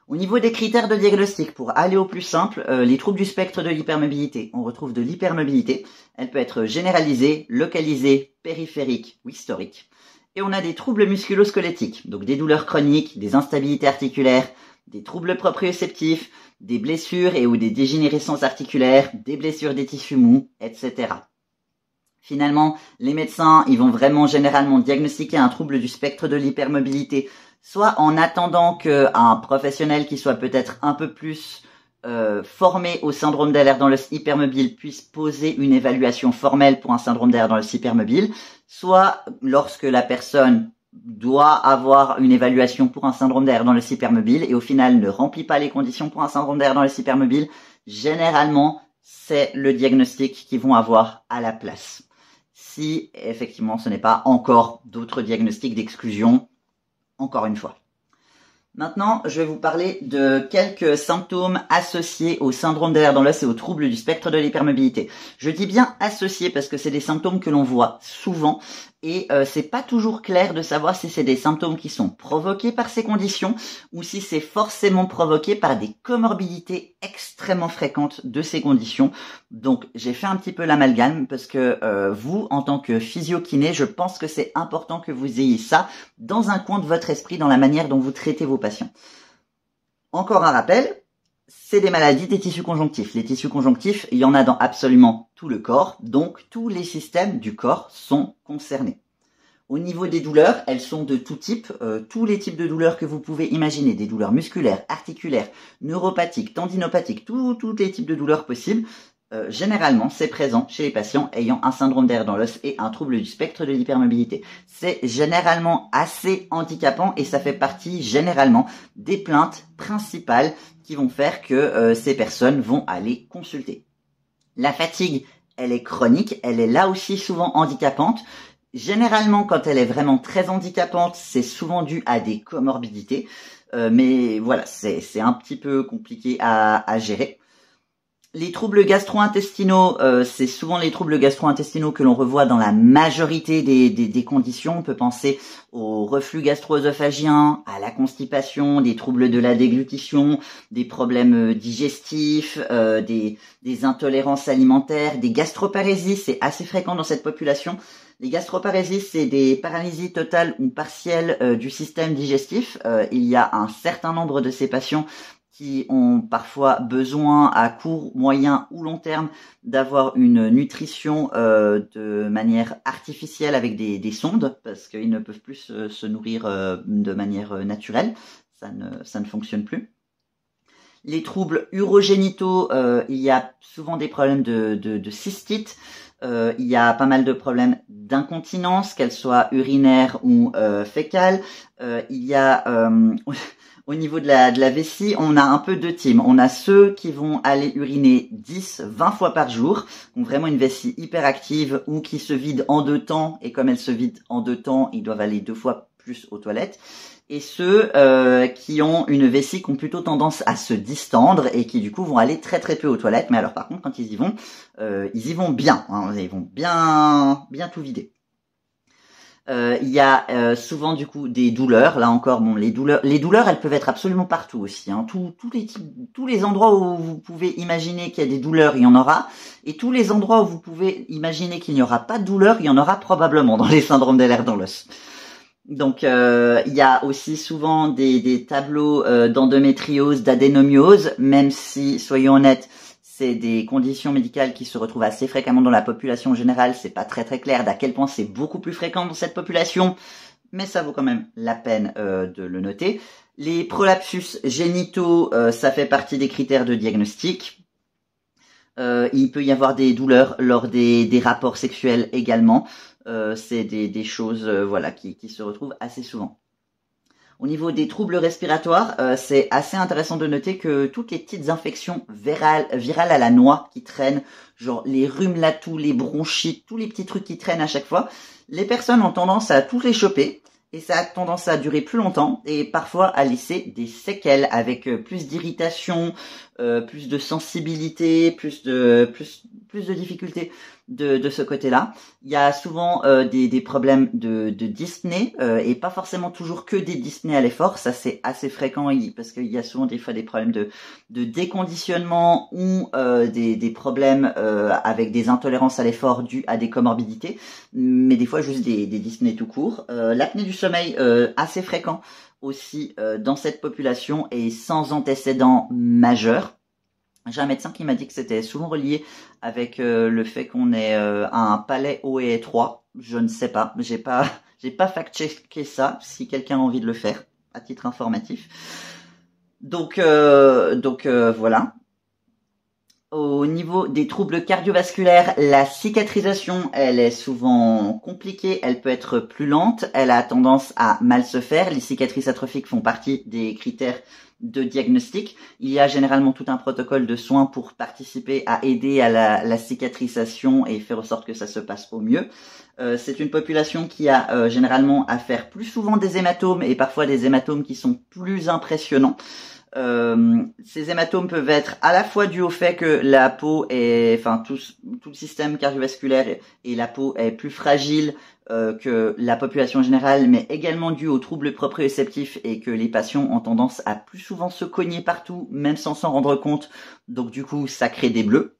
Au niveau des critères de diagnostic, pour aller au plus simple, les troubles du spectre de l'hypermobilité, on retrouve de l'hypermobilité. Elle peut être généralisée, localisée, périphérique ou historique. Et on a des troubles musculo-squelettiques, donc des douleurs chroniques, des instabilités articulaires, des troubles proprioceptifs, des blessures et ou des dégénérescences articulaires, des blessures des tissus mous, etc. Finalement, les médecins, ils vont vraiment généralement diagnostiquer un trouble du spectre de l'hypermobilité, soit en attendant qu'un professionnel qui soit peut-être un peu plus formé au syndrome d'Ehlers dans l'os hypermobile puisse poser une évaluation formelle pour un syndrome d'Ehlers dans l'os hypermobile, soit lorsque la personne doit avoir une évaluation pour un syndrome d'Ehlers dans l'os hypermobile et au final ne remplit pas les conditions pour un syndrome d'Ehlers dans l'os hypermobile, généralement, c'est le diagnostic qu'ils vont avoir à la place. Si effectivement ce n'est pas encore d'autres diagnostics d'exclusion, encore une fois. Maintenant, je vais vous parler de quelques symptômes associés au syndrome d'Ehlers dans l'os et au trouble du spectre de l'hypermobilité. Je dis bien associés parce que c'est des symptômes que l'on voit souvent et c'est pas toujours clair de savoir si c'est des symptômes qui sont provoqués par ces conditions ou si c'est forcément provoqué par des comorbidités extrêmement fréquentes de ces conditions. Donc, j'ai fait un petit peu l'amalgame parce que vous, en tant que physio-kiné, je pense que c'est important que vous ayez ça dans un coin de votre esprit dans la manière dont vous traitez vos patients. Encore un rappel, c'est des maladies des tissus conjonctifs. Les tissus conjonctifs, il y en a dans absolument tout le corps, donc tous les systèmes du corps sont concernés. Au niveau des douleurs, elles sont de tout type, tous les types de douleurs que vous pouvez imaginer, des douleurs musculaires, articulaires, neuropathiques, tendinopathiques, tous les types de douleurs possibles. Généralement, c'est présent chez les patients ayant un syndrome d'Ehlers dans l'os et un trouble du spectre de l'hypermobilité. C'est généralement assez handicapant et ça fait partie généralement des plaintes principales qui vont faire que ces personnes vont aller consulter. La fatigue, elle est chronique, elle est là aussi souvent handicapante. Généralement, quand elle est vraiment très handicapante, c'est souvent dû à des comorbidités. Mais voilà, c'est un petit peu compliqué à gérer. Les troubles gastro-intestinaux, c'est souvent les troubles gastro-intestinaux que l'on revoit dans la majorité des conditions. On peut penser au reflux gastro-œsophagien, à la constipation, des troubles de la déglutition, des problèmes digestifs, des intolérances alimentaires, des gastroparésies, c'est assez fréquent dans cette population. Les gastroparésies, c'est des paralysies totales ou partielles du système digestif. Il y a un certain nombre de ces patients qui ont parfois besoin à court, moyen ou long terme d'avoir une nutrition de manière artificielle avec des sondes parce qu'ils ne peuvent plus se nourrir de manière naturelle. Ça ne fonctionne plus. Les troubles urogénitaux, il y a souvent des problèmes de cystite. Il y a pas mal de problèmes d'incontinence, qu'elle soit urinaire ou fécale. Il y a au niveau de la vessie, on a un peu deux teams. On a ceux qui vont aller uriner 10, 20 fois par jour, qui ont vraiment une vessie hyperactive ou qui se vide en 2 temps. Et comme elle se vide en 2 temps, ils doivent aller 2 fois plus aux toilettes. et ceux qui ont une vessie qui ont plutôt tendance à se distendre et qui du coup vont aller très très peu aux toilettes. Mais alors par contre quand ils y vont bien, hein, ils vont bien tout vider. Il y a souvent du coup des douleurs. Là encore, bon, les douleurs, elles peuvent être absolument partout aussi. Hein. Tous les endroits où vous pouvez imaginer qu'il y a des douleurs, il y en aura. Et tous les endroits où vous pouvez imaginer qu'il n'y aura pas de douleur, il y en aura probablement dans les syndromes des lèvres dans l'os. Donc, il y a aussi souvent des tableaux d'endométriose, d'adénomiose, même si, soyons honnêtes, c'est des conditions médicales qui se retrouvent assez fréquemment dans la population générale. C'est pas très très clair d'à quel point c'est beaucoup plus fréquent dans cette population, mais ça vaut quand même la peine de le noter. Les prolapsus génitaux, ça fait partie des critères de diagnostic. Il peut y avoir des douleurs lors des rapports sexuels également. C'est des choses voilà qui se retrouvent assez souvent. Au niveau des troubles respiratoires, c'est assez intéressant de noter que toutes les petites infections virales à la noix qui traînent, genre les rhumes la toux, les bronchites, tous les petits trucs qui traînent à chaque fois, les personnes ont tendance à tous les choper et ça a tendance à durer plus longtemps et parfois à laisser des séquelles avec plus d'irritation, plus de sensibilité, plus de difficultés de ce côté-là. Il y a souvent des problèmes de dyspnée et pas forcément toujours que des dyspnées à l'effort. Ça c'est assez fréquent parce qu'il y a souvent des fois des problèmes de déconditionnement ou des problèmes avec des intolérances à l'effort dues à des comorbidités, mais des fois juste des dyspnées tout court. L'apnée du sommeil assez fréquent aussi dans cette population et sans antécédent majeur. J'ai un médecin qui m'a dit que c'était souvent relié avec le fait qu'on ait un palais haut et étroit. Je ne sais pas, j'ai pas fact-checké ça. Si quelqu'un a envie de le faire, à titre informatif. Donc voilà. Au niveau des troubles cardiovasculaires, la cicatrisation, elle est souvent compliquée, elle peut être plus lente, elle a tendance à mal se faire. Les cicatrices atrophiques font partie des critères de diagnostic. Il y a généralement tout un protocole de soins pour participer à aider à la cicatrisation et faire en sorte que ça se passe au mieux. C'est une population qui a généralement à faire plus souvent des hématomes et parfois des hématomes qui sont plus impressionnants. Ces hématomes peuvent être à la fois dus au fait que la peau est, enfin tout le système cardiovasculaire et la peau est plus fragile que la population générale, mais également dû aux troubles proprioceptifs et que les patients ont tendance à plus souvent se cogner partout, même sans s'en rendre compte. Donc du coup, ça crée des bleus.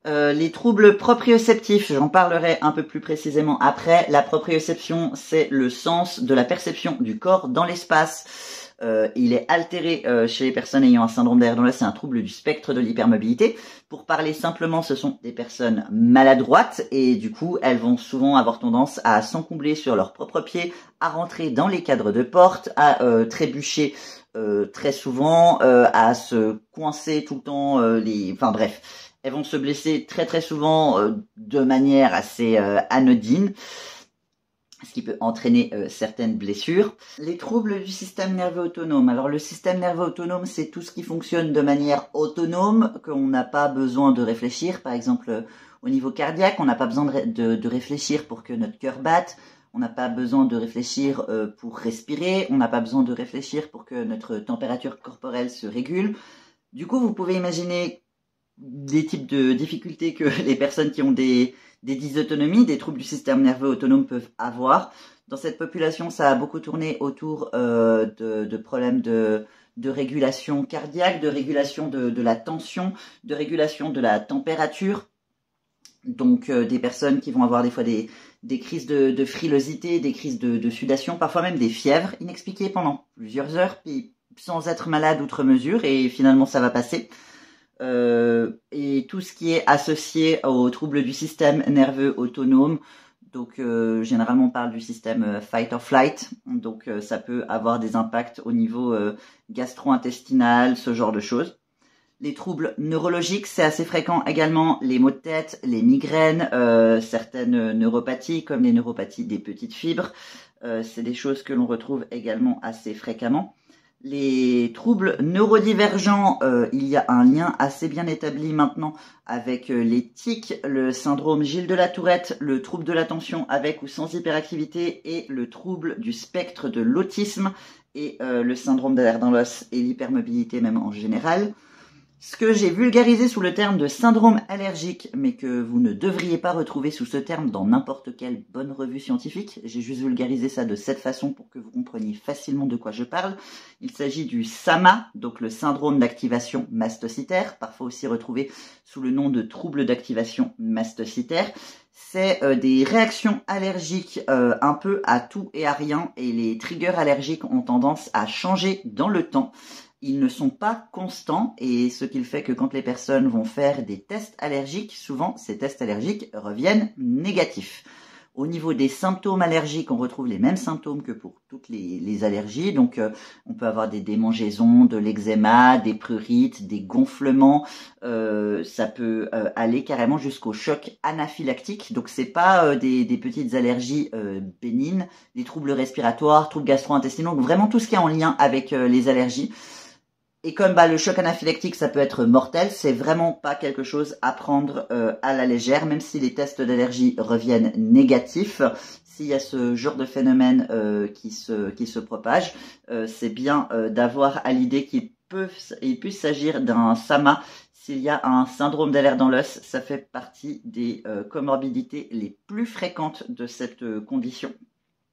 Les troubles proprioceptifs, j'en parlerai un peu plus précisément après. La proprioception, c'est le sens de la perception du corps dans l'espace. Il est altéré chez les personnes ayant un syndrome des lèvres dans l'os, c'est un trouble du spectre de l'hypermobilité. Pour parler simplement, ce sont des personnes maladroites et du coup, elles vont souvent avoir tendance à s'encombrer sur leurs propres pieds, à rentrer dans les cadres de porte, à trébucher très souvent, à se coincer tout le temps, enfin bref, elles vont se blesser très très souvent de manière assez anodine, ce qui peut entraîner certaines blessures. Les troubles du système nerveux autonome. Alors le système nerveux autonome, c'est tout ce qui fonctionne de manière autonome, qu'on n'a pas besoin de réfléchir. Par exemple, au niveau cardiaque, on n'a pas besoin de réfléchir pour que notre cœur batte. On n'a pas besoin de réfléchir pour respirer. On n'a pas besoin de réfléchir pour que notre température corporelle se régule. Du coup, vous pouvez imaginer des types de difficultés que les personnes qui ont des dysautonomies, des troubles du système nerveux autonome peuvent avoir. Dans cette population, ça a beaucoup tourné autour de problèmes de régulation cardiaque, de régulation de la tension, de régulation de la température. Donc des personnes qui vont avoir des fois des crises de frilosité, des crises de sudation, parfois même des fièvres inexpliquées pendant plusieurs heures, puis sans être malade outre mesure, et finalement ça va passer. Et tout ce qui est associé aux troubles du système nerveux autonome. Donc généralement on parle du système fight or flight, donc ça peut avoir des impacts au niveau gastro-intestinal, ce genre de choses. Les troubles neurologiques, c'est assez fréquent également, les maux de tête, les migraines, certaines neuropathies comme les neuropathies des petites fibres, c'est des choses que l'on retrouve également assez fréquemment. Les troubles neurodivergents, il y a un lien assez bien établi maintenant avec les tics, le syndrome Gilles de la Tourette, le trouble de l'attention avec ou sans hyperactivité et le trouble du spectre de l'autisme et le syndrome d'alerte dans l'os et l'hypermobilité même en général. Ce que j'ai vulgarisé sous le terme de syndrome allergique, mais que vous ne devriez pas retrouver sous ce terme dans n'importe quelle bonne revue scientifique, j'ai juste vulgarisé ça de cette façon pour que vous compreniez facilement de quoi je parle. Il s'agit du SAMA, donc le syndrome d'activation mastocytaire, parfois aussi retrouvé sous le nom de trouble d'activation mastocytaire. C'est des réactions allergiques un peu à tout et à rien, et les triggers allergiques ont tendance à changer dans le temps. Ils ne sont pas constants et ce qui fait que quand les personnes vont faire des tests allergiques, souvent ces tests allergiques reviennent négatifs. Au niveau des symptômes allergiques, on retrouve les mêmes symptômes que pour toutes les allergies. Donc, on peut avoir des démangeaisons, de l'eczéma, des prurites, des gonflements. Ça peut aller carrément jusqu'au choc anaphylactique. Donc, c'est pas des petites allergies bénignes, des troubles respiratoires, troubles gastro-intestinaux. Donc, vraiment tout ce qui est en lien avec les allergies. Et comme le choc anaphylactique, ça peut être mortel, c'est vraiment pas quelque chose à prendre à la légère, même si les tests d'allergie reviennent négatifs. S'il y a ce genre de phénomène qui se propage, c'est bien d'avoir à l'idée qu'il puisse s'agir d'un SAMA. S'il y a un syndrome d'alerte dans l'os, ça fait partie des comorbidités les plus fréquentes de cette condition.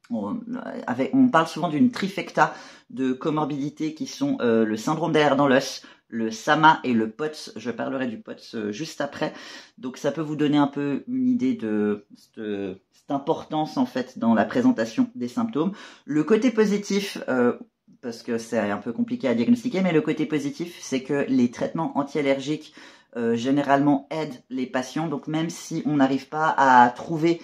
On parle souvent d'une trifecta de comorbidités qui sont le syndrome d'alerte dans l'os, le SAMA et le POTS. Je parlerai du POTS juste après. Donc ça peut vous donner un peu une idée de cette importance en fait dans la présentation des symptômes. Le côté positif, parce que c'est un peu compliqué à diagnostiquer, mais le côté positif, c'est que les traitements anti-allergiques généralement aident les patients. Donc même si on n'arrive pas à trouver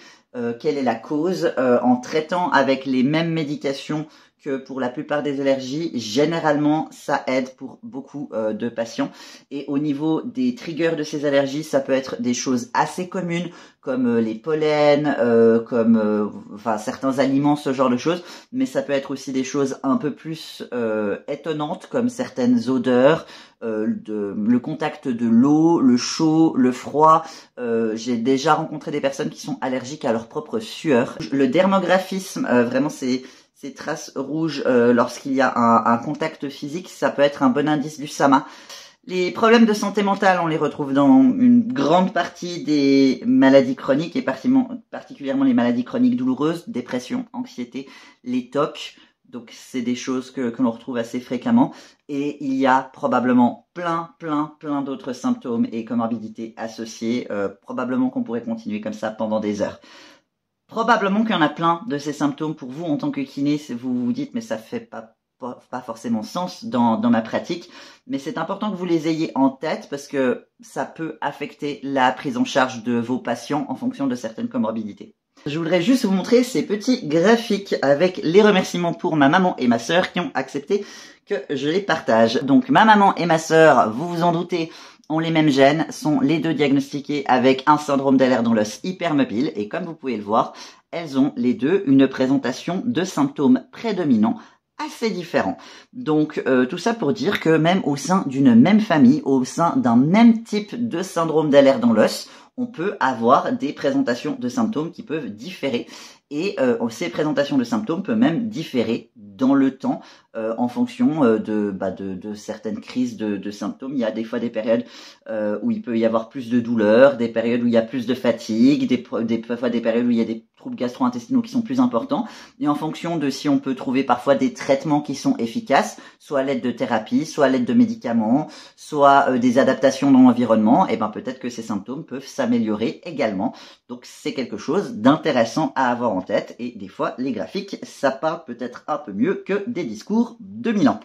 quelle est la cause, en traitant avec les mêmes médications que pour la plupart des allergies, généralement ça aide pour beaucoup de patients. Et au niveau des triggers de ces allergies, ça peut être des choses assez communes comme les pollens, comme certains aliments, ce genre de choses, mais ça peut être aussi des choses un peu plus étonnantes comme certaines odeurs, le contact de l'eau, le chaud, le froid. J'ai déjà rencontré des personnes qui sont allergiques à leur propre sueur. Le dermographisme, vraiment ces traces rouges lorsqu'il y a un contact physique, ça peut être un bon indice du SAMA. Les problèmes de santé mentale, on les retrouve dans une grande partie des maladies chroniques et particulièrement les maladies chroniques douloureuses, dépression, anxiété, les TOC. Donc c'est des choses que l'on retrouve assez fréquemment. Et il y a probablement plein d'autres symptômes et comorbidités associés. Probablement qu'on pourrait continuer comme ça pendant des heures. Probablement qu'il y en a plein de ces symptômes pour vous en tant que kiné. Vous vous dites mais ça fait pas forcément sens dans ma pratique, mais c'est important que vous les ayez en tête parce que ça peut affecter la prise en charge de vos patients en fonction de certaines comorbidités. Je voudrais juste vous montrer ces petits graphiques avec les remerciements pour ma maman et ma sœur qui ont accepté que je les partage. Donc ma maman et ma sœur, vous vous en doutez, ont les mêmes gènes, sont les deux diagnostiqués avec un syndrome d'alerte dans l'os hypermobile et comme vous pouvez le voir, elles ont les deux une présentation de symptômes prédominants assez différents. Donc tout ça pour dire que même au sein d'une même famille, au sein d'un même type de syndrome d'alerte dans l'os, on peut avoir des présentations de symptômes qui peuvent différer. Et ces présentations de symptômes peuvent même différer dans le temps en fonction de certaines crises de symptômes. Il y a des fois des périodes où il peut y avoir plus de douleur, des périodes où il y a plus de fatigue, des fois des périodes où il y a des troubles gastro-intestinaux qui sont plus importants. Et en fonction de si on peut trouver parfois des traitements qui sont efficaces, soit à l'aide de thérapie, soit à l'aide de médicaments, soit des adaptations dans l'environnement, et peut-être que ces symptômes peuvent s'améliorer également. Donc c'est quelque chose d'intéressant à avoir en tête et des fois les graphiques ça parle peut-être un peu mieux que des discours de 1000 ans.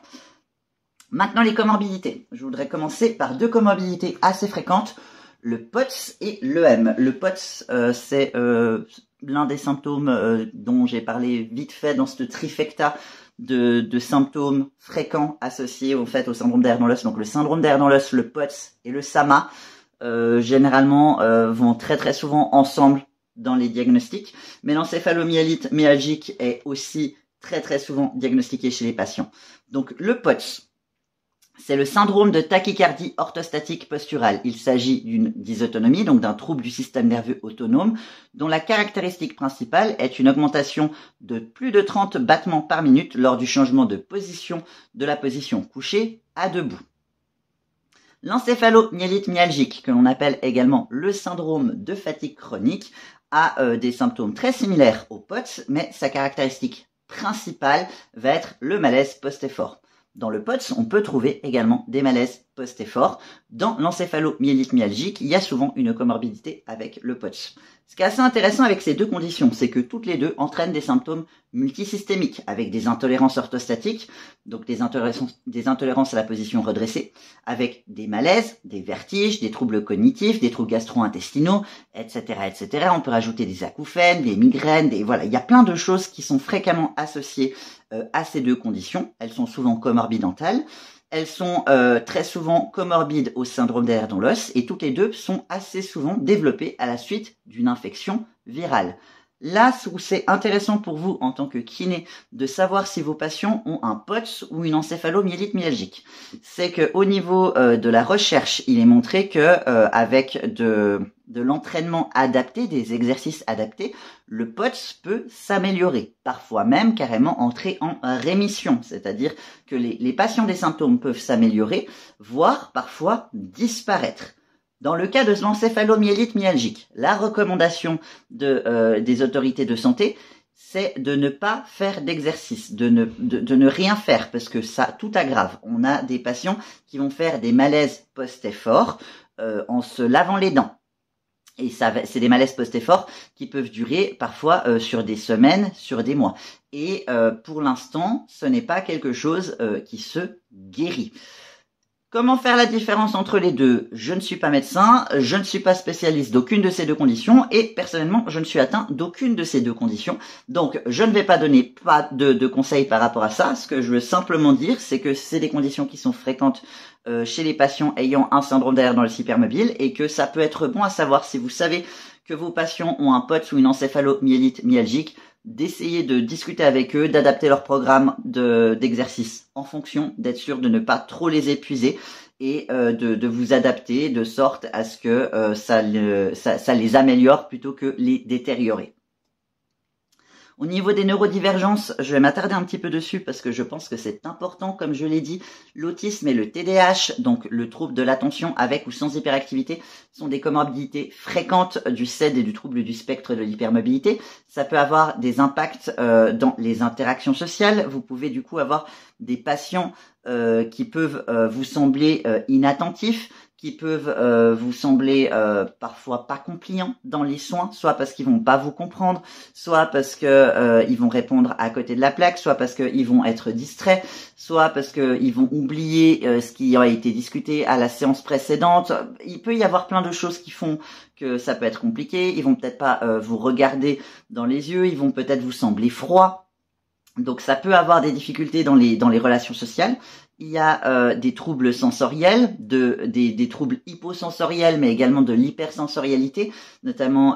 Maintenant les comorbidités. Je voudrais commencer par deux comorbidités assez fréquentes, le POTS et l'EM. Le POTS c'est l'un des symptômes dont j'ai parlé vite fait dans cette trifecta de symptômes fréquents associés au syndrome d'alerte dans l'os. Donc le syndrome d'alerte dans l'os, le POTS et le SAMA généralement vont très souvent ensemble dans les diagnostics, mais l'encéphalomyélite myalgique est aussi très souvent diagnostiqué chez les patients. Donc le POTS, c'est le syndrome de tachycardie orthostatique posturale. Il s'agit d'une dysautonomie, donc d'un trouble du système nerveux autonome, dont la caractéristique principale est une augmentation de plus de 30 battements par minute lors du changement de position de la position couchée à debout. L'encéphalomyélite myalgique, que l'on appelle également le syndrome de fatigue chronique, a des symptômes très similaires au POTS, mais sa caractéristique principale va être le malaise post-effort. Dans le POTS, on peut trouver également des malaises post-effort. Dans l'encéphalomyélite myalgique, il y a souvent une comorbidité avec le POTS. Ce qui est assez intéressant avec ces deux conditions, c'est que toutes les deux entraînent des symptômes multisystémiques, avec des intolérances orthostatiques, donc des intolérances à la position redressée, avec des malaises, des vertiges, des troubles cognitifs, des troubles gastro-intestinaux, etc. On peut rajouter des acouphènes, des migraines, voilà, il y a plein de choses qui sont fréquemment associées à ces deux conditions. Elles sont souvent comorbidentales. Elles sont très souvent comorbides au syndrome des lèvres dans l'os et toutes les deux sont assez souvent développées à la suite d'une infection virale. Là où c'est intéressant pour vous en tant que kiné de savoir si vos patients ont un POTS ou une encéphalomyélite myalgique, c'est que au niveau de la recherche, il est montré que avec de l'entraînement adapté, des exercices adaptés, le POTS peut s'améliorer, parfois même carrément entrer en rémission, c'est-à-dire que les patients des symptômes peuvent s'améliorer, voire parfois disparaître. Dans le cas de l'encéphalomyélite myalgique, la recommandation des autorités de santé, c'est de ne pas faire d'exercice, de ne rien faire, parce que ça, tout aggrave. On a des patients qui vont faire des malaises post-effort en se lavant les dents. Et ça, c'est des malaises post-effort qui peuvent durer parfois sur des semaines, sur des mois. Et pour l'instant, ce n'est pas quelque chose qui se guérit. Comment faire la différence entre les deux? Je ne suis pas médecin, je ne suis pas spécialiste d'aucune de ces deux conditions et personnellement, je ne suis atteint d'aucune de ces deux conditions. Donc, je ne vais pas donner de conseils par rapport à ça. Ce que je veux simplement dire, c'est que c'est des conditions qui sont fréquentes chez les patients ayant un syndrome des lèvres dans l'os hypermobile et que ça peut être bon à savoir si vous savez que vos patients ont un POTS ou une encéphalomyélite myalgique, d'essayer de discuter avec eux, d'adapter leur programme d'exercice en fonction, d'être sûr de ne pas trop les épuiser et de vous adapter de sorte à ce que ça les améliore plutôt que les détériorer. Au niveau des neurodivergences, je vais m'attarder un petit peu dessus parce que je pense que c'est important, comme je l'ai dit, l'autisme et le TDAH, donc le trouble de l'attention avec ou sans hyperactivité, sont des comorbidités fréquentes du SED et du trouble du spectre de l'hypermobilité. Ça peut avoir des impacts dans les interactions sociales. Vous pouvez du coup avoir des patients qui peuvent vous sembler inattentifs, qui peuvent vous sembler parfois pas compliants dans les soins, soit parce qu'ils vont pas vous comprendre, soit parce que ils vont répondre à côté de la plaque, soit parce qu'ils vont être distraits, soit parce qu'ils vont oublier ce qui a été discuté à la séance précédente. Il peut y avoir plein de choses qui font que ça peut être compliqué. Ils vont peut-être pas vous regarder dans les yeux, ils vont peut-être vous sembler froids. Donc ça peut avoir des difficultés dans les relations sociales. Il y a des troubles sensoriels, des troubles hyposensoriels, mais également de l'hypersensorialité, notamment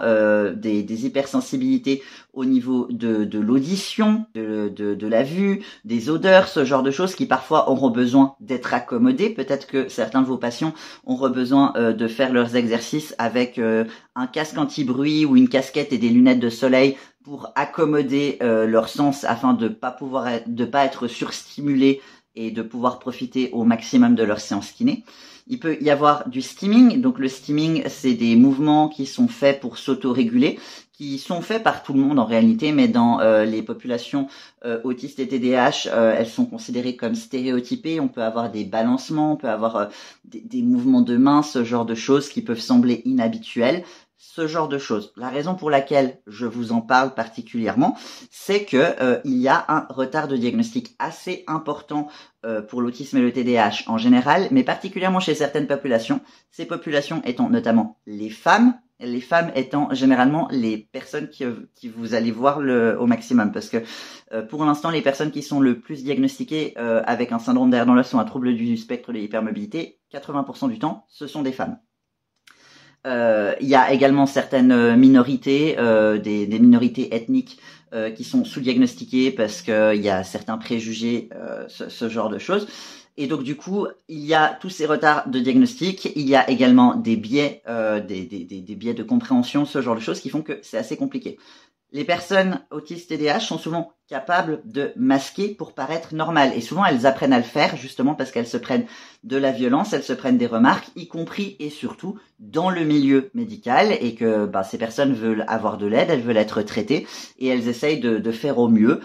des hypersensibilités au niveau de l'audition, de la vue, des odeurs, ce genre de choses qui parfois auront besoin d'être accommodées. Peut-être que certains de vos patients auront besoin de faire leurs exercices avec un casque anti-bruit ou une casquette et des lunettes de soleil pour accommoder leurs sens afin de pas être surstimulés et de pouvoir profiter au maximum de leur séance kiné. Il peut y avoir du stimming. Donc le stimming, c'est des mouvements qui sont faits pour s'autoréguler, qui sont faits par tout le monde en réalité, mais dans les populations autistes et TDAH, elles sont considérées comme stéréotypées. On peut avoir des balancements, on peut avoir des mouvements de main, ce genre de choses qui peuvent sembler inhabituels. Ce genre de choses. La raison pour laquelle je vous en parle particulièrement, c'est que il y a un retard de diagnostic assez important pour l'autisme et le TDAH en général, mais particulièrement chez certaines populations. Ces populations étant notamment les femmes étant généralement les personnes qui vous allez voir au maximum, parce que pour l'instant, les personnes qui sont le plus diagnostiquées avec un syndrome des lèvres dans l'os ou un trouble du spectre de l'hypermobilité, 80% du temps, ce sont des femmes. Il y a également certaines minorités, des minorités ethniques qui sont sous-diagnostiquées parce qu'il y a certains préjugés, ce genre de choses. Et donc du coup, il y a tous ces retards de diagnostic, il y a également des biais, des biais de compréhension, ce genre de choses qui font que c'est assez compliqué. Les personnes autistes TDAH sont souvent capables de masquer pour paraître normales. Et souvent, elles apprennent à le faire justement parce qu'elles se prennent de la violence, elles se prennent des remarques, y compris et surtout dans le milieu médical, et que ces personnes veulent avoir de l'aide, elles veulent être traitées, et elles essayent de faire au mieux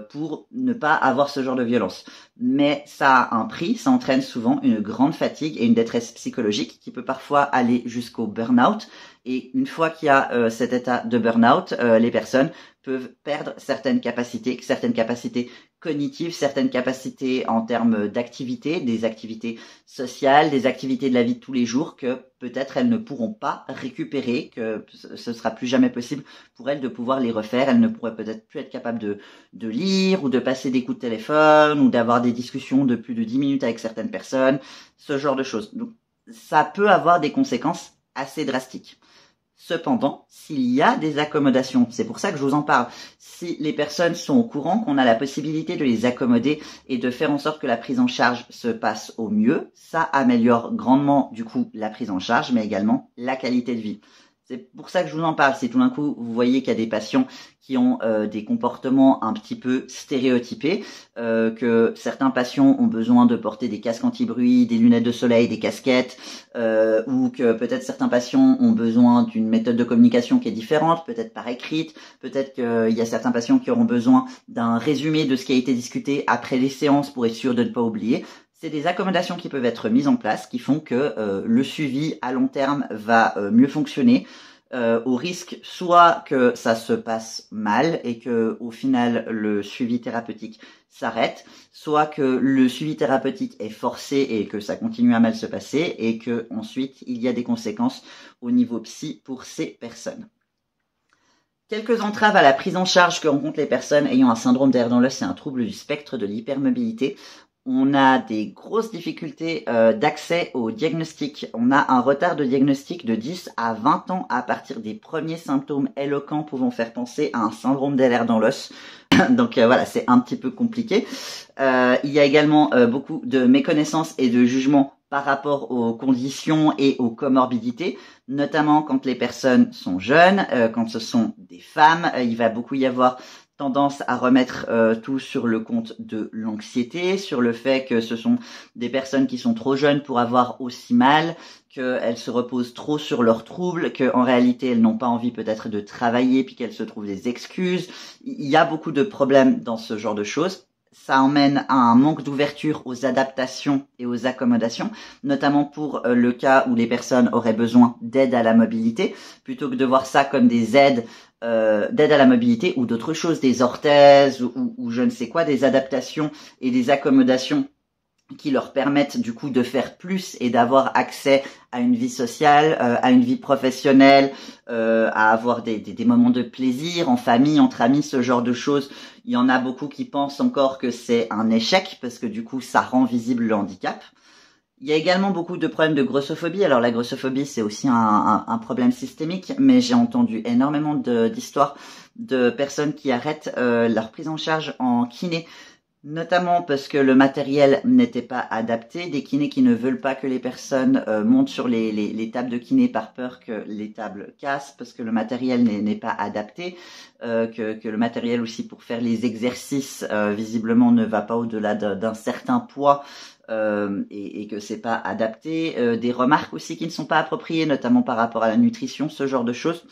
pour ne pas avoir ce genre de violence. Mais ça a un prix, ça entraîne souvent une grande fatigue et une détresse psychologique qui peut parfois aller jusqu'au burn-out. Et une fois qu'il y a cet état de burn-out, les personnes peuvent perdre certaines capacités cognitives, certaines capacités en termes d'activités, des activités sociales, des activités de la vie de tous les jours que peut-être elles ne pourront pas récupérer, que ce sera plus jamais possible pour elles de pouvoir les refaire. Elles ne pourraient peut-être plus être capables de lire ou de passer des coups de téléphone ou d'avoir des discussions de plus de 10 minutes avec certaines personnes, ce genre de choses. Donc, ça peut avoir des conséquences assez drastiques. Cependant, s'il y a des accommodations, c'est pour ça que je vous en parle, si les personnes sont au courant qu'on a la possibilité de les accommoder et de faire en sorte que la prise en charge se passe au mieux, ça améliore grandement du coup la prise en charge, mais également la qualité de vie. C'est pour ça que je vous en parle. Si tout d'un coup vous voyez qu'il y a des patients qui ont des comportements un petit peu stéréotypés, que certains patients ont besoin de porter des casques anti-bruit, des lunettes de soleil, des casquettes, ou que peut-être certains patients ont besoin d'une méthode de communication qui est différente, peut-être par écrite, peut-être qu'il y a certains patients qui auront besoin d'un résumé de ce qui a été discuté après les séances pour être sûr de ne pas oublier. C'est des accommodations qui peuvent être mises en place, qui font que le suivi à long terme va mieux fonctionner, au risque soit que ça se passe mal et que au final le suivi thérapeutique s'arrête, soit que le suivi thérapeutique est forcé et que ça continue à mal se passer et que ensuite il y a des conséquences au niveau psy pour ces personnes. Quelques entraves à la prise en charge que rencontrent les personnes ayant un syndrome d'air dans l'os et un trouble du spectre de l'hypermobilité. On a des grosses difficultés d'accès au diagnostic. On a un retard de diagnostic de 10 à 20 ans à partir des premiers symptômes éloquents pouvant faire penser à un syndrome d'air dans l'os. Donc voilà, c'est un petit peu compliqué. Il y a également beaucoup de méconnaissances et de jugements par rapport aux conditions et aux comorbidités, notamment quand les personnes sont jeunes, quand ce sont des femmes. Il va beaucoup y avoir tendance à remettre tout sur le compte de l'anxiété, sur le fait que ce sont des personnes qui sont trop jeunes pour avoir aussi mal, qu'elles se reposent trop sur leurs troubles, qu'en réalité elles n'ont pas envie peut-être de travailler, puis qu'elles se trouvent des excuses. Il y a beaucoup de problèmes dans ce genre de choses. Ça emmène à un manque d'ouverture aux adaptations et aux accommodations, notamment pour le cas où les personnes auraient besoin d'aide à la mobilité, plutôt que de voir ça comme des aides d'aide à la mobilité ou d'autres choses, des orthèses ou je ne sais quoi, des adaptations et des accommodations qui leur permettent du coup de faire plus et d'avoir accès à une vie sociale, à une vie professionnelle, à avoir des moments de plaisir en famille, entre amis, ce genre de choses. Il y en a beaucoup qui pensent encore que c'est un échec parce que du coup ça rend visible le handicap. Il y a également beaucoup de problèmes de grossophobie. Alors la grossophobie, c'est aussi un problème systémique, mais j'ai entendu énormément d'histoires de personnes qui arrêtent leur prise en charge en kiné, notamment parce que le matériel n'était pas adapté, des kinés qui ne veulent pas que les personnes montent sur les tables de kiné par peur que les tables cassent, parce que le matériel n'est pas adapté, que le matériel aussi pour faire les exercices visiblement ne va pas au-delà d'un certain poids, et que c'est pas adapté, des remarques aussi qui ne sont pas appropriées, notamment par rapport à la nutrition, ce genre de choses.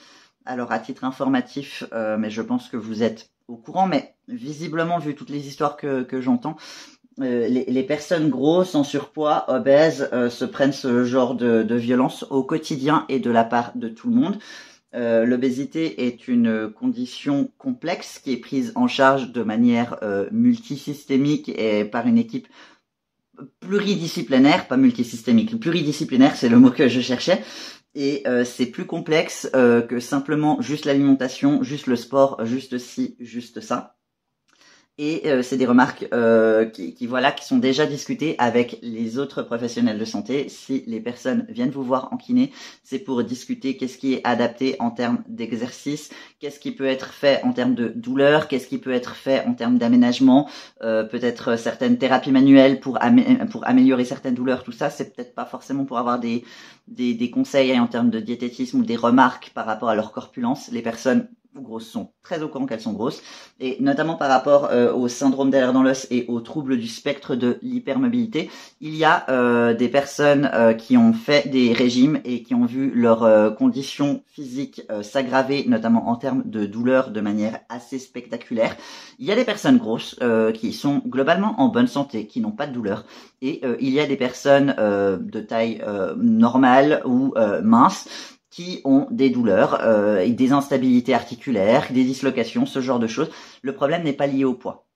Alors à titre informatif, mais je pense que vous êtes au courant, mais visiblement vu toutes les histoires que j'entends, les personnes grosses, en surpoids, obèses, se prennent ce genre de violence au quotidien et de la part de tout le monde. L'obésité est une condition complexe qui est prise en charge de manière multisystémique et par une équipe pluridisciplinaire, pas multisystémique, pluridisciplinaire, c'est le mot que je cherchais. Et c'est plus complexe que simplement juste l'alimentation, juste le sport, juste ci, juste ça. Et c'est des remarques qui sont déjà discutées avec les autres professionnels de santé. Si les personnes viennent vous voir en kiné, c'est pour discuter qu'est-ce qui est adapté en termes d'exercice, qu'est-ce qui peut être fait en termes de douleur, qu'est-ce qui peut être fait en termes d'aménagement, peut-être certaines thérapies manuelles pour améliorer certaines douleurs. Tout ça, c'est peut-être pas forcément pour avoir des conseils en termes de diététisme ou des remarques par rapport à leur corpulence. Les personnes grosses sont très au courant qu'elles sont grosses, et notamment par rapport au syndrome des lèvres dans l'os et aux troubles du spectre de l'hypermobilité. Il y a des personnes qui ont fait des régimes et qui ont vu leurs conditions physiques s'aggraver, notamment en termes de douleur, de manière assez spectaculaire. Il y a des personnes grosses qui sont globalement en bonne santé, qui n'ont pas de douleur, et il y a des personnes de taille normale ou mince qui ont des douleurs, des instabilités articulaires, des dislocations, ce genre de choses. Le problème n'est pas lié au poids.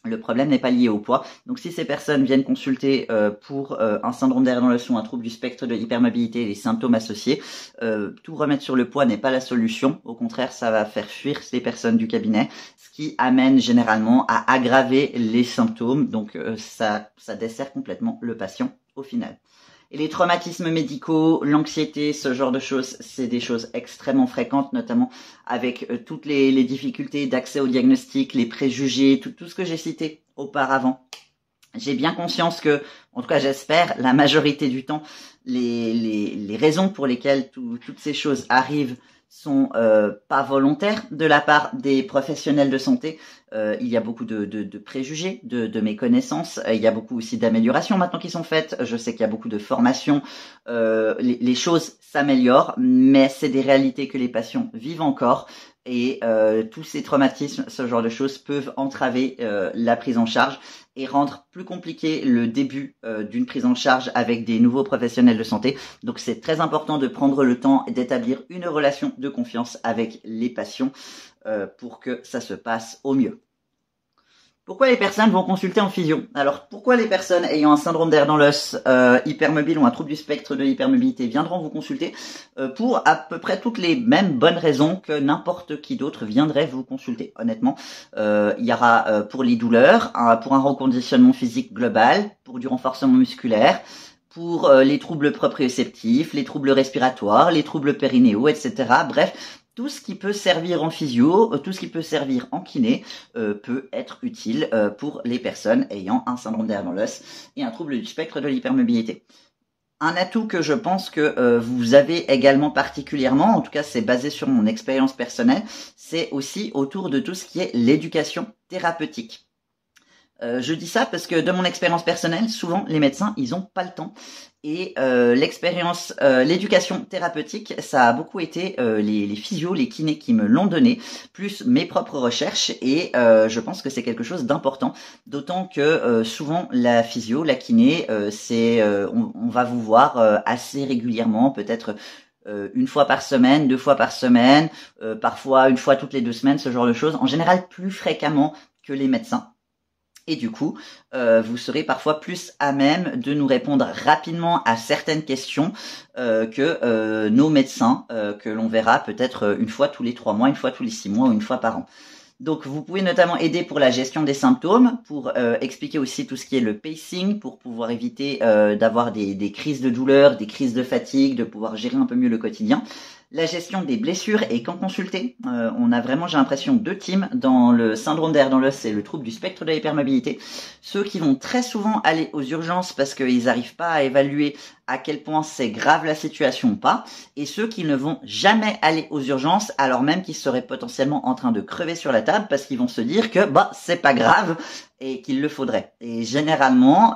Le problème n'est pas lié au poids. Donc si ces personnes viennent consulter pour un syndrome des lèvres dans l'os ou un trouble du spectre de l'hypermobilité et les symptômes associés, tout remettre sur le poids n'est pas la solution. Au contraire, ça va faire fuir ces personnes du cabinet, ce qui amène généralement à aggraver les symptômes. Donc ça dessert complètement le patient au final. Et les traumatismes médicaux, l'anxiété, ce genre de choses, c'est des choses extrêmement fréquentes, notamment avec toutes les difficultés d'accès au diagnostic, les préjugés, tout ce que j'ai cité auparavant. J'ai bien conscience que, en tout cas j'espère, la majorité du temps, les raisons pour lesquelles toutes ces choses arrivent sont pas volontaires de la part des professionnels de santé. Il y a beaucoup de préjugés, de méconnaissances. Il y a beaucoup aussi d'améliorations maintenant qui sont faites. Je sais qu'il y a beaucoup de formations. Les choses s'améliorent, mais c'est des réalités que les patients vivent encore. Et tous ces traumatismes, ce genre de choses peuvent entraver la prise en charge et rendre plus compliqué le début d'une prise en charge avec des nouveaux professionnels de santé. Donc c'est très important de prendre le temps d'établir une relation de confiance avec les patients pour que ça se passe au mieux. Pourquoi les personnes vont consulter en physio? Alors, pourquoi les personnes ayant un syndrome des lèvres dans l'os, hypermobile ou un trouble du spectre de l'hypermobilité viendront vous consulter? Pour à peu près toutes les mêmes bonnes raisons que n'importe qui d'autre viendrait vous consulter. Honnêtement, il y aura pour les douleurs, pour un reconditionnement physique global, pour du renforcement musculaire, pour les troubles proprioceptifs, les troubles respiratoires, les troubles périnéaux, etc. Bref, tout ce qui peut servir en physio, tout ce qui peut servir en kiné peut être utile pour les personnes ayant un syndrome des lèvres dans l'os et un trouble du spectre de l'hypermobilité. Un atout que je pense que vous avez également particulièrement, en tout cas c'est basé sur mon expérience personnelle, c'est aussi autour de tout ce qui est l'éducation thérapeutique. Je dis ça parce que de mon expérience personnelle, souvent les médecins, ils ont pas le temps. Et l'éducation thérapeutique, ça a beaucoup été les physios, les kinés qui me l'ont donné, plus mes propres recherches. Et je pense que c'est quelque chose d'important. D'autant que souvent la physio, la kiné, on va vous voir assez régulièrement, peut-être une fois par semaine, 2 fois par semaine, parfois une fois toutes les 2 semaines, ce genre de choses. En général, plus fréquemment que les médecins. Et du coup, vous serez parfois plus à même de nous répondre rapidement à certaines questions que nos médecins, que l'on verra peut-être une fois tous les 3 mois, une fois tous les 6 mois ou une fois par an. Donc, vous pouvez notamment aider pour la gestion des symptômes, pour expliquer aussi tout ce qui est le pacing, pour pouvoir éviter d'avoir des crises de douleur, des crises de fatigue, de pouvoir gérer un peu mieux le quotidien. La gestion des blessures et quand consulter. On a vraiment, j'ai l'impression, 2 teams dans le syndrome des lèvres dans l'os et le trouble du spectre de l'hypermobilité. Ceux qui vont très souvent aller aux urgences parce qu'ils n'arrivent pas à évaluer à quel point c'est grave la situation ou pas, et ceux qui ne vont jamais aller aux urgences alors même qu'ils seraient potentiellement en train de crever sur la table parce qu'ils vont se dire que c'est pas grave et qu'il le faudrait. Et généralement,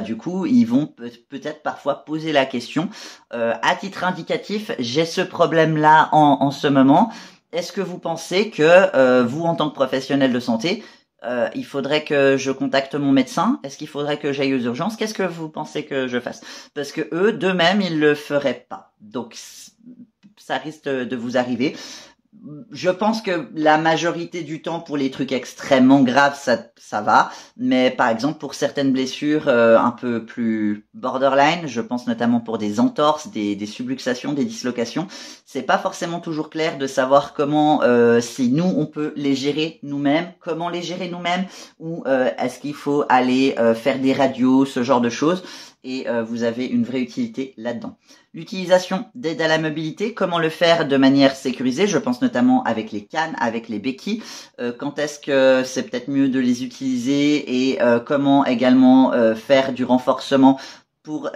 du coup, ils vont peut-être parfois poser la question à titre indicatif, j'ai ce problème-là en ce moment. Est-ce que vous pensez que vous, en tant que professionnel de santé, il faudrait que je contacte mon médecin? Est-ce qu'il faudrait que j'aille aux urgences? Qu'est-ce que vous pensez que je fasse? Parce que eux, d'eux-mêmes, ils le feraient pas. Donc, ça risque de vous arriver. Je pense que la majorité du temps, pour les trucs extrêmement graves, ça va. Mais par exemple, pour certaines blessures un peu plus borderline, je pense notamment pour des entorses, des subluxations, des dislocations, c'est pas forcément toujours clair de savoir comment, si nous on peut les gérer nous-mêmes, comment les gérer nous-mêmes, ou est-ce qu'il faut aller faire des radios, ce genre de choses. Et vous avez une vraie utilité là-dedans. L'utilisation d'aide à la mobilité, comment le faire de manière sécurisée, je pense notamment avec les cannes, avec les béquilles, quand est-ce que c'est peut-être mieux de les utiliser et comment également faire du renforcement pour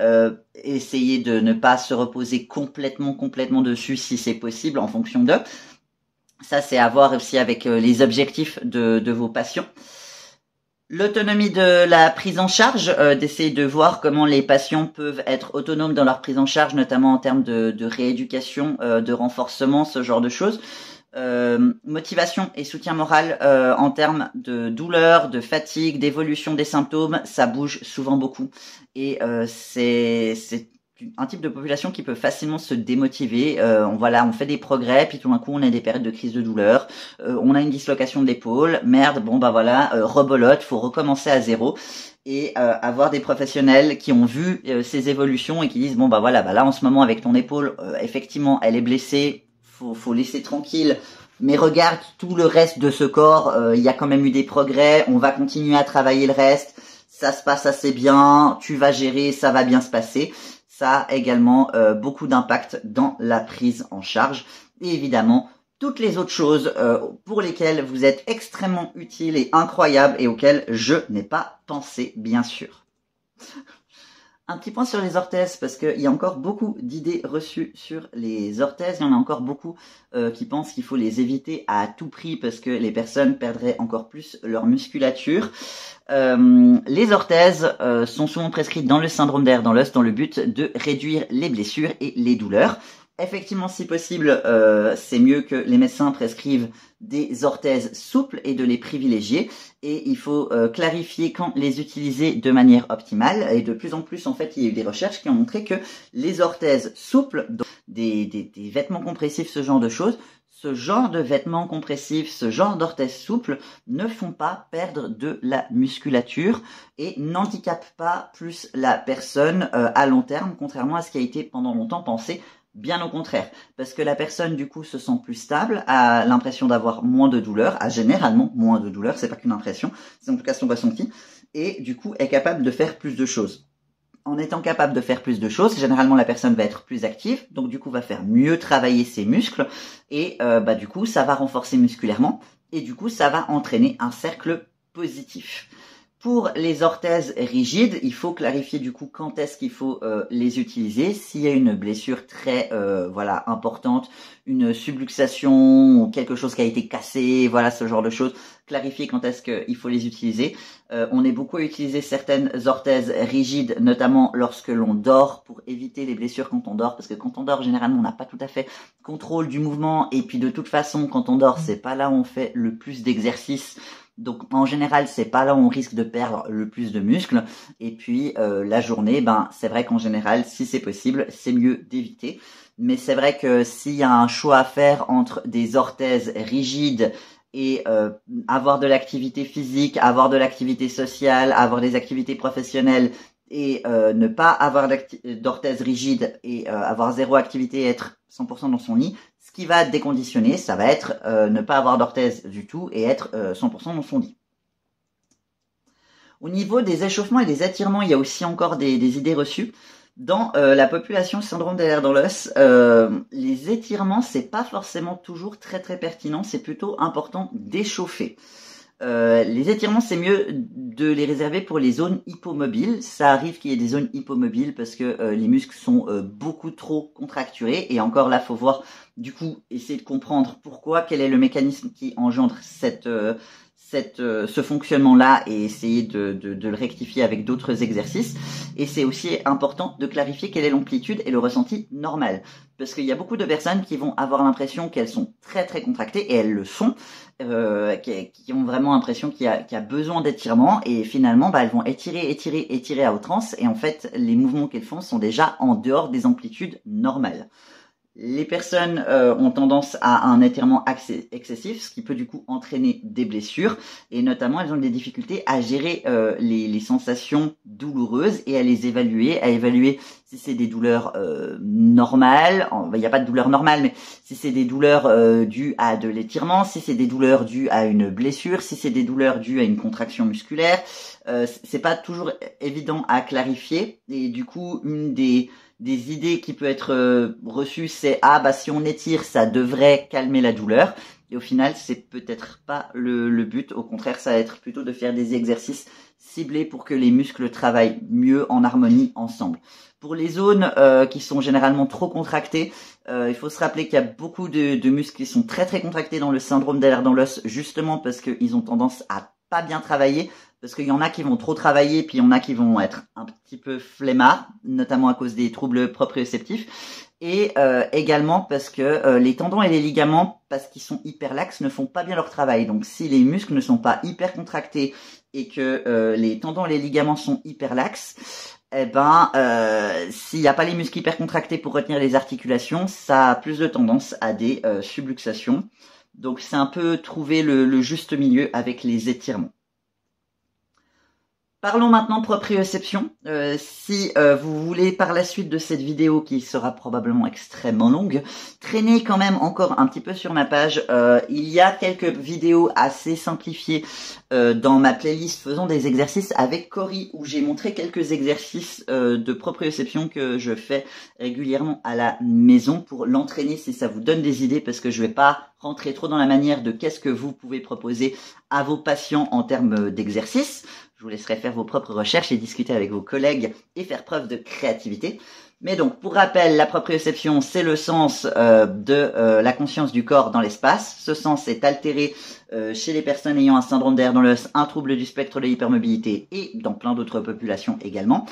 essayer de ne pas se reposer complètement dessus si c'est possible en fonction de. Ça, c'est à voir aussi avec les objectifs de vos patients. L'autonomie de la prise en charge, d'essayer de voir comment les patients peuvent être autonomes dans leur prise en charge, notamment en termes de rééducation, de renforcement, ce genre de choses. Motivation et soutien moral en termes de douleur, de fatigue, d'évolution des symptômes, ça bouge souvent beaucoup. Et c'est un type de population qui peut facilement se démotiver. On fait des progrès, puis tout d'un coup on a des périodes de crise de douleur, on a une dislocation de l'épaule, merde, rebolote, faut recommencer à zéro. Et avoir des professionnels qui ont vu ces évolutions et qui disent là en ce moment avec ton épaule, effectivement elle est blessée, faut laisser tranquille. Mais regarde tout le reste de ce corps, il y a quand même eu des progrès, on va continuer à travailler le reste, ça se passe assez bien, tu vas gérer, ça va bien se passer. Ça a également beaucoup d'impact dans la prise en charge. Et évidemment, toutes les autres choses pour lesquelles vous êtes extrêmement utile et incroyable et auxquelles je n'ai pas pensé, bien sûr. Un petit point sur les orthèses, parce qu'il y a encore beaucoup d'idées reçues sur les orthèses. Il y en a encore beaucoup qui pensent qu'il faut les éviter à tout prix parce que les personnes perdraient encore plus leur musculature. Les orthèses sont souvent prescrites dans le syndrome d'air dans l'os dans le but de réduire les blessures et les douleurs. Effectivement, si possible, c'est mieux que les médecins prescrivent des orthèses souples et de les privilégier. Et il faut clarifier quand les utiliser de manière optimale. Et de plus en plus, en fait, il y a eu des recherches qui ont montré que les orthèses souples, donc des vêtements compressifs, ce genre de choses, ce genre de vêtements compressifs, ce genre d'orthèses souples ne font pas perdre de la musculature et n'handicapent pas plus la personne à long terme, contrairement à ce qui a été pendant longtemps pensé. Bien au contraire, parce que la personne du coup se sent plus stable, a l'impression d'avoir moins de douleur, a généralement moins de douleur, c'est pas qu'une impression, c'est en tout cas son ressenti, et du coup est capable de faire plus de choses. En étant capable de faire plus de choses, généralement la personne va être plus active, donc du coup va faire mieux travailler ses muscles, et du coup ça va renforcer musculairement, et du coup ça va entraîner un cercle positif. Pour les orthèses rigides, il faut clarifier du coup quand est-ce qu'il faut les utiliser. S'il y a une blessure très importante, une subluxation ou quelque chose qui a été cassé, voilà ce genre de choses, clarifier quand est-ce qu'il faut les utiliser. On est beaucoup à utiliser certaines orthèses rigides, notamment lorsque l'on dort, pour éviter les blessures quand on dort, parce que quand on dort, généralement, on n'a pas tout à fait contrôle du mouvement, et puis de toute façon, quand on dort, c'est pas là où on fait le plus d'exercices. Donc en général, c'est pas là où on risque de perdre le plus de muscles. Et puis la journée, c'est vrai qu'en général, si c'est possible, c'est mieux d'éviter. Mais c'est vrai que s'il y a un choix à faire entre des orthèses rigides et avoir de l'activité physique, avoir de l'activité sociale, avoir des activités professionnelles et ne pas avoir d'orthèse rigide et avoir zéro activité et être 100% dans son lit, ce qui va déconditionner, ça va être ne pas avoir d'orthèse du tout et être 100% dans son lit. Au niveau des échauffements et des étirements, il y a aussi encore des idées reçues. Dans la population syndrome des nerfs dans l'os, les étirements, c'est pas forcément toujours très pertinent, c'est plutôt important d'échauffer. Les étirements, c'est mieux de les réserver pour les zones hypomobiles. Ça arrive qu'il y ait des zones hypomobiles parce que les muscles sont beaucoup trop contracturés. Et encore là, faut voir, du coup, essayer de comprendre pourquoi, quel est le mécanisme qui engendre ce fonctionnement-là et essayer de le rectifier avec d'autres exercices. Et c'est aussi important de clarifier quelle est l'amplitude et le ressenti normal. Parce qu'il y a beaucoup de personnes qui vont avoir l'impression qu'elles sont très contractées, et elles le sont, qui ont vraiment l'impression qu'il y a besoin d'étirement, et finalement elles vont étirer à outrance, et en fait les mouvements qu'elles font sont déjà en dehors des amplitudes normales. Les personnes ont tendance à un étirement excessif, ce qui peut du coup entraîner des blessures, et notamment elles ont des difficultés à gérer les sensations douloureuses et à les évaluer, si c'est des douleurs normales, il n'y a pas de douleur normale, mais si c'est des douleurs dues à de l'étirement, si c'est des douleurs dues à une blessure, si c'est des douleurs dues à une contraction musculaire, c'est pas toujours évident à clarifier, et du coup une des idées qui peut être reçue, c'est si on étire, ça devrait calmer la douleur. Et au final, c'est peut-être pas le but. Au contraire, ça va être plutôt de faire des exercices ciblés pour que les muscles travaillent mieux en harmonie ensemble. Pour les zones qui sont généralement trop contractées, il faut se rappeler qu'il y a beaucoup de muscles qui sont très très contractés dans le syndrome d'Ehlers dans l'os, justement parce qu'ils ont tendance à pas bien travailler, parce qu'il y en a qui vont trop travailler, puis il y en a qui vont être un petit peu flemmards, notamment à cause des troubles proprioceptifs, et également parce que les tendons et les ligaments, parce qu'ils sont hyper laxes, ne font pas bien leur travail. Donc si les muscles ne sont pas hyper contractés et que les tendons et les ligaments sont hyper laxes, s'il n'y a pas les muscles hyper contractés pour retenir les articulations, ça a plus de tendance à des subluxations. Donc c'est un peu trouver le juste milieu avec les étirements. Parlons maintenant proprioception. Si vous voulez par la suite de cette vidéo, qui sera probablement extrêmement longue, traîner quand même encore un petit peu sur ma page, il y a quelques vidéos assez simplifiées dans ma playlist faisant des exercices avec Cory, où j'ai montré quelques exercices de proprioception que je fais régulièrement à la maison pour l'entraîner, si ça vous donne des idées, parce que je vais pas rentrer trop dans la manière de qu'est-ce que vous pouvez proposer à vos patients en termes d'exercices. Je vous laisserai faire vos propres recherches et discuter avec vos collègues et faire preuve de créativité. Mais donc, pour rappel, la proprioception, c'est le sens de la conscience du corps dans l'espace. Ce sens est altéré chez les personnes ayant un syndrome d'Ehlers dans l'os, un trouble du spectre de l'hypermobilité et dans plein d'autres populations également.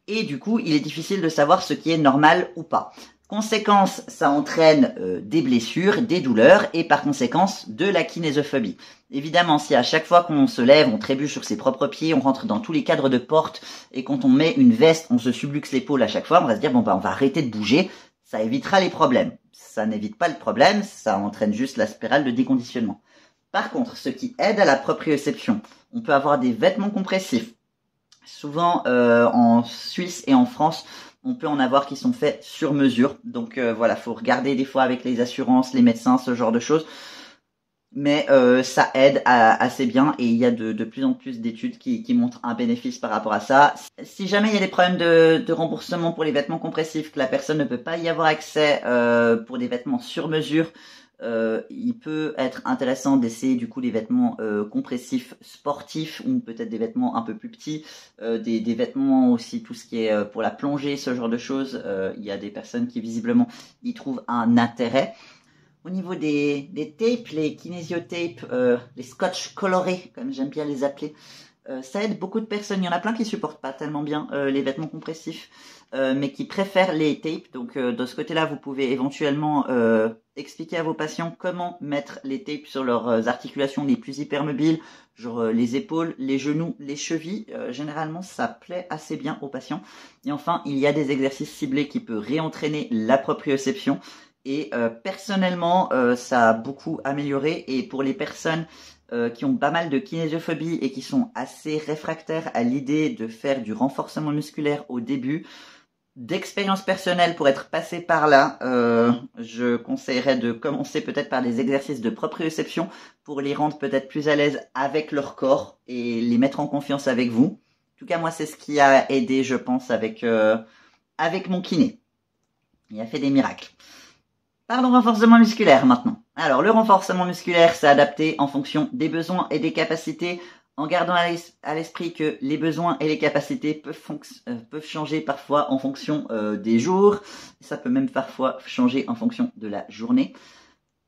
Et du coup, il est difficile de savoir ce qui est normal ou pas. Conséquence, ça entraîne des blessures, des douleurs et par conséquence de la kinésophobie. Évidemment, si à chaque fois qu'on se lève, on trébuche sur ses propres pieds, on rentre dans tous les cadres de porte et quand on met une veste, on se subluxe l'épaule à chaque fois, on va se dire on va arrêter de bouger, ça évitera les problèmes. Ça n'évite pas le problème, ça entraîne juste la spirale de déconditionnement. Par contre, ce qui aide à la proprioception, on peut avoir des vêtements compressifs. Souvent en Suisse et en France, on peut en avoir qui sont faits sur mesure. Donc voilà, faut regarder des fois avec les assurances, les médecins, ce genre de choses. Mais ça aide assez bien et il y a de plus en plus d'études qui montrent un bénéfice par rapport à ça. Si jamais il y a des problèmes de remboursement pour les vêtements compressifs, que la personne ne peut pas y avoir accès pour des vêtements sur mesure, il peut être intéressant d'essayer du coup des vêtements compressifs sportifs ou peut-être des vêtements un peu plus petits, des vêtements aussi, tout ce qui est pour la plongée, ce genre de choses. Il y a des personnes qui visiblement y trouvent un intérêt. Au niveau des tapes, les kinésio-tapes, les scotch colorés, comme j'aime bien les appeler, ça aide beaucoup de personnes. Il y en a plein qui supportent pas tellement bien les vêtements compressifs, mais qui préfèrent les tapes. Donc de ce côté-là, vous pouvez éventuellement expliquer à vos patients comment mettre les tapes sur leurs articulations les plus hypermobiles, genre les épaules, les genoux, les chevilles. Généralement, ça plaît assez bien aux patients. Et enfin, il y a des exercices ciblés qui peuvent réentraîner la proprioception. Et personnellement, ça a beaucoup amélioré. Et pour les personnes qui ont pas mal de kinésiophobie et qui sont assez réfractaires à l'idée de faire du renforcement musculaire au début, d'expérience personnelle pour être passé par là, je conseillerais de commencer peut-être par des exercices de proprioception pour les rendre peut-être plus à l'aise avec leur corps et les mettre en confiance avec vous. En tout cas, moi, c'est ce qui a aidé, je pense, avec mon kiné. Il a fait des miracles. Parlons renforcement musculaire maintenant. Alors le renforcement musculaire, c'est adapté en fonction des besoins et des capacités, en gardant à l'esprit que les besoins et les capacités peuvent changer parfois en fonction des jours. Ça peut même parfois changer en fonction de la journée.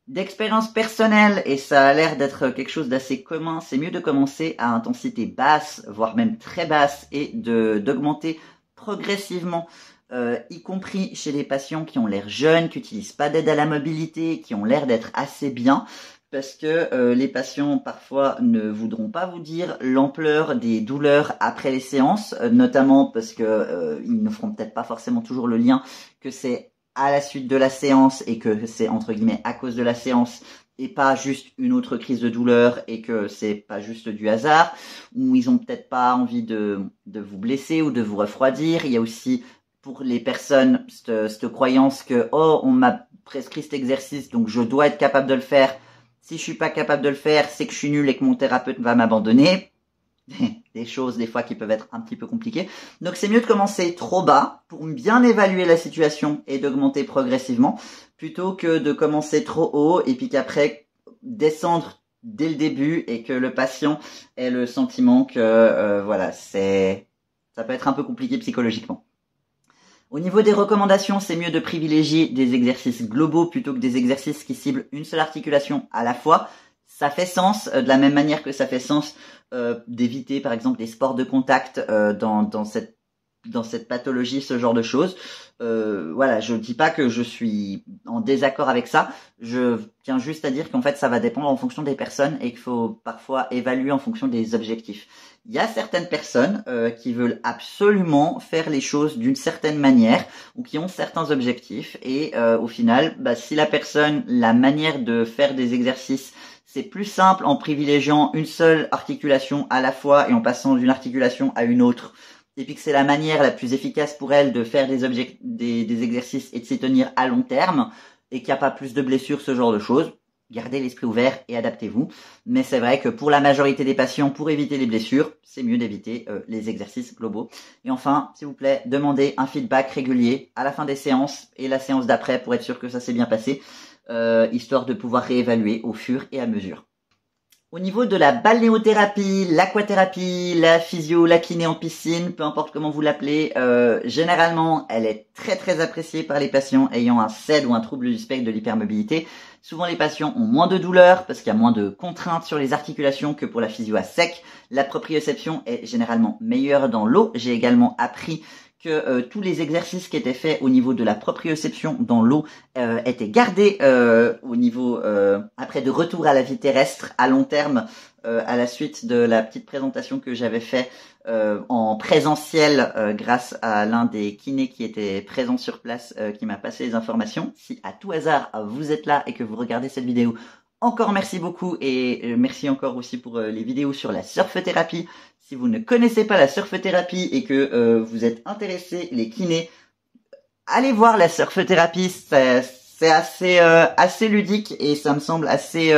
D'expérience personnelle, et ça a l'air d'être quelque chose d'assez commun, c'est mieux de commencer à intensité basse, voire même très basse, et d'augmenter progressivement. Y compris chez les patients qui ont l'air jeunes, qui n'utilisent pas d'aide à la mobilité, qui ont l'air d'être assez bien, parce que les patients parfois ne voudront pas vous dire l'ampleur des douleurs après les séances, notamment parce que ils ne feront peut-être pas forcément toujours le lien que c'est à la suite de la séance et que c'est entre guillemets à cause de la séance et pas juste une autre crise de douleur et que c'est pas juste du hasard, ou ils ont peut-être pas envie de vous blesser ou de vous refroidir. Il y a aussi pour les personnes cette croyance que oh, on m'a prescrit cet exercice donc je dois être capable de le faire. Si je suis pas capable de le faire, c'est que je suis nul et que mon thérapeute va m'abandonner. Des choses des fois qui peuvent être un petit peu compliquées. Donc c'est mieux de commencer trop bas pour bien évaluer la situation et d'augmenter progressivement plutôt que de commencer trop haut et puis qu'après descendre dès le début et que le patient ait le sentiment que voilà, ça peut être un peu compliqué psychologiquement. Au niveau des recommandations, c'est mieux de privilégier des exercices globaux plutôt que des exercices qui ciblent une seule articulation à la fois. Ça fait sens, de la même manière que ça fait sens d'éviter par exemple des sports de contact dans cette pathologie, ce genre de choses. Voilà, je dis pas que je suis en désaccord avec ça, je tiens juste à dire qu'en fait ça va dépendre en fonction des personnes et qu'il faut parfois évaluer en fonction des objectifs. Il y a certaines personnes qui veulent absolument faire les choses d'une certaine manière ou qui ont certains objectifs et au final, si la manière de faire des exercices c'est plus simple en privilégiant une seule articulation à la fois et en passant d'une articulation à une autre. Et puis que c'est la manière la plus efficace pour elle de faire des exercices et de s'y tenir à long terme et qu'il n'y a pas plus de blessures, ce genre de choses. Gardez l'esprit ouvert et adaptez-vous. Mais c'est vrai que pour la majorité des patients, pour éviter les blessures, c'est mieux d'éviter les exercices globaux. Et enfin, s'il vous plaît, demandez un feedback régulier à la fin des séances et la séance d'après pour être sûr que ça s'est bien passé. Histoire de pouvoir réévaluer au fur et à mesure. Au niveau de la balnéothérapie, l'aquathérapie, la physio, la kiné en piscine, peu importe comment vous l'appelez, généralement, elle est très très appréciée par les patients ayant un SED ou un trouble du spectre de l'hypermobilité. Souvent, les patients ont moins de douleur parce qu'il y a moins de contraintes sur les articulations que pour la physio à sec. La proprioception est généralement meilleure dans l'eau. J'ai également appris que tous les exercices qui étaient faits au niveau de la proprioception dans l'eau étaient gardés au niveau après de retour à la vie terrestre à long terme à la suite de la petite présentation que j'avais fait en présentiel grâce à l'un des kinés qui était présent sur place qui m'a passé les informations. Si à tout hasard vous êtes là et que vous regardez cette vidéo, encore merci beaucoup et merci encore aussi pour les vidéos sur la surf-thérapie. Si vous ne connaissez pas la surf-thérapie et que vous êtes intéressé, les kinés, allez voir la surf-thérapie, c'est assez ludique et ça me semble assez